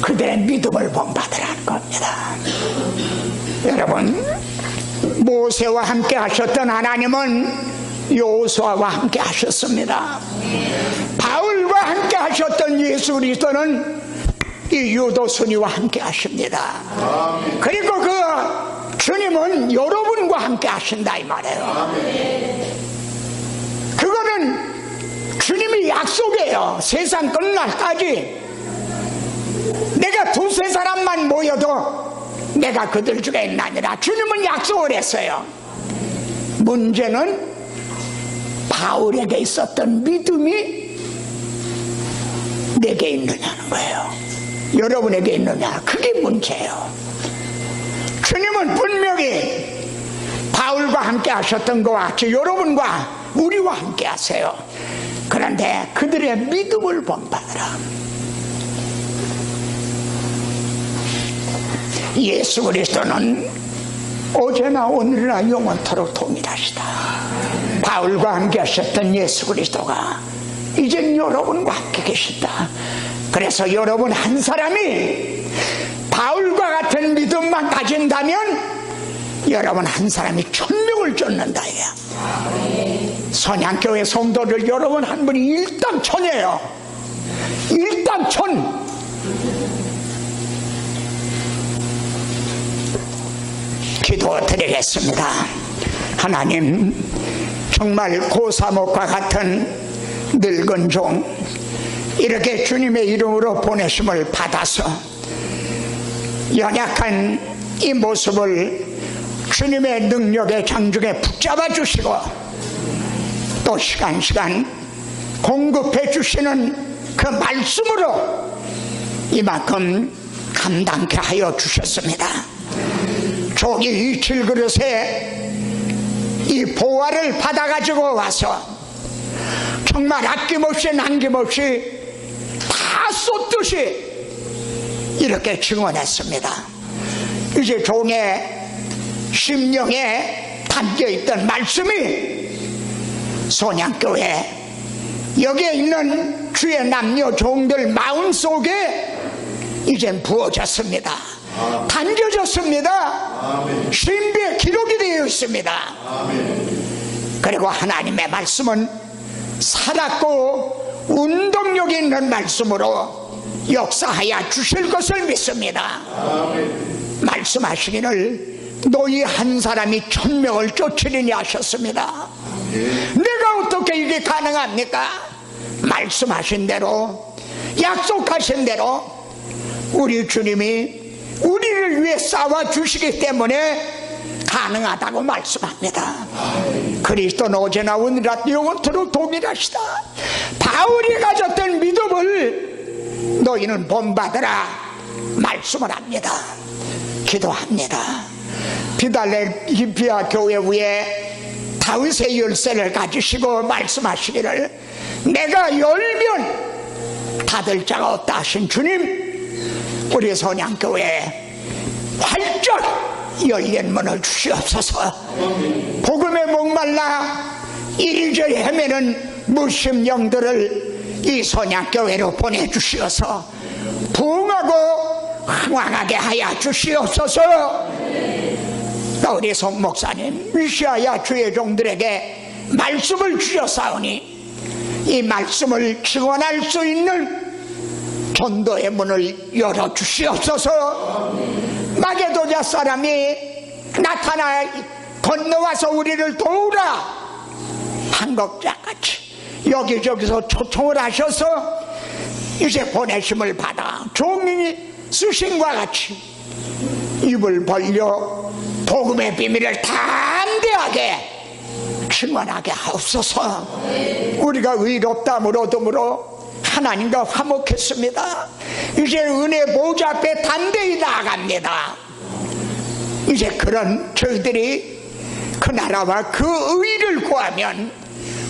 그들의 믿음을 본받으라는 겁니다. 여러분, 모세와 함께 하셨던 하나님은 여호수아와 함께 하셨습니다. 바울과 함께 하셨던 예수 그리스도는 이 유도순이와 함께 하십니다. 그리고 그 주님은 여러분과 함께 하신다 이 말이에요. 그거는 주님이 약속이에요. 세상 끝날까지 내가 두세 사람만 모여도 내가 그들 중에 있나니라. 주님은 약속을 했어요. 문제는 바울에게 있었던 믿음이 내게 있느냐는 거예요. 여러분에게 있느냐, 그게 문제예요. 주님은 분명히 바울과 함께 하셨던 것과 같이 여러분과 우리와 함께 하세요. 그런데 그들의 믿음을 본받으라. 예수 그리스도는 어제나 오늘이나 영원토록 동일하시다. 바울과 함께 하셨던 예수 그리스도가 이젠 여러분과 함께 계신다. 그래서 여러분 한 사람이 바울과 같은 믿음만 가진다면 여러분 한 사람이 1000명을 쫓는다. 선양교회 성도들 여러분 한 분이 일당천이에요. 일당천. 기도드리겠습니다. 하나님, 정말 고사목과 같은 늙은 종 이렇게 주님의 이름으로 보내심을 받아서 연약한 이 모습을 주님의 능력의 장중에 붙잡아 주시고 또 시간 공급해 주시는 그 말씀으로 이만큼 감당케 하여 주셨습니다. 종이 이 질그릇에 이 보화를 받아가지고 와서 정말 아낌없이 남김없이 다 쏟듯이 이렇게 증언했습니다. 이제 종의 심령에 담겨있던 말씀이 손양교회 여기에 있는 주의 남녀 종들 마음속에 이젠 부어졌습니다. 담겨졌습니다. 신비의 기록이 되어 있습니다. 그리고 하나님의 말씀은 살았고 운동력 있는 말씀으로 역사하여 주실 것을 믿습니다. 말씀하시기를 너희 한 사람이 1000명을 쫓으리니 하셨습니다. 내가 어떻게 이게 가능합니까? 말씀하신 대로, 약속하신 대로 우리 주님이 우리를 위해 싸워주시기 때문에 가능하다고 말씀합니다. 그리스도는 어제나 오늘나 영원토록 동일하시다. 바울이 가졌던 믿음을 너희는 본받으라 말씀을 합니다. 기도합니다. 필라델피아 교회 위에 다윗의 열쇠를 가지시고 말씀하시기를 내가 열면 닫을 자가 없다 하신 주님, 우리 선양교회에 활짝 열린 문을 주시옵소서. 복음에 목말라 이리저리 헤매는 무심 영들을 이 선양교회로 보내주시어서 부흥하고 흥왕하게 하여 주시옵소서. 우리 송 목사님, 이시야야 주의 종들에게 말씀을 주셨사오니 이 말씀을 증언할 수 있는 전도의 문을 열어주시옵소서. 마게도냐 사람이 나타나 건너와서 우리를 도우라 한 것같이 여기저기서 초청을 하셔서 이제 보내심을 받아 종이 쓰신과 같이 입을 벌려 복음의 비밀을 담대하게 증언하게 하옵소서. 우리가 의롭다함을 얻음으로 하나님과 화목했습니다. 이제 은혜 보좌 앞에 담대히 나아갑니다. 이제 그런 저희들이 그 나라와 그 의를 구하면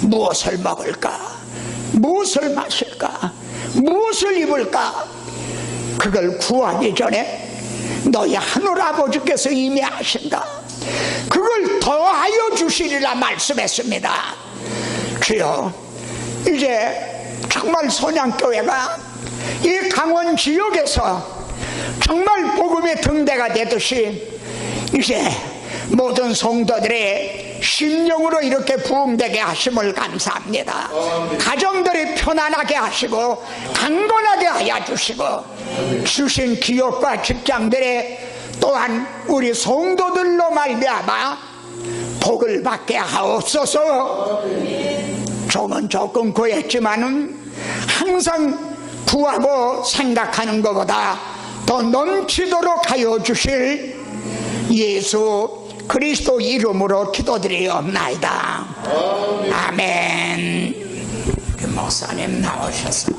무엇을 먹을까, 무엇을 마실까, 무엇을 입을까, 그걸 구하기 전에 너희 하늘 아버지께서 이미 아신다. 그걸 더하여 주시리라 말씀했습니다. 주여, 이제 정말 선양교회가 이 강원 지역에서 정말 복음의 등대가 되듯이 이제 모든 성도들의 심령으로 이렇게 부흥되게 하심을 감사합니다. 가정들이 편안하게 하시고 강건하게 하여 주시고, 주신 기업과 직장들에 또한 우리 성도들로 말미암아 복을 받게 하옵소서. 좀은 조금 구했지만은 항상 구하고 생각하는 것보다 더 넘치도록 하여 주실 예수 그리스도 이름으로 기도드리옵나이다. 아멘. 목사님 나오셔서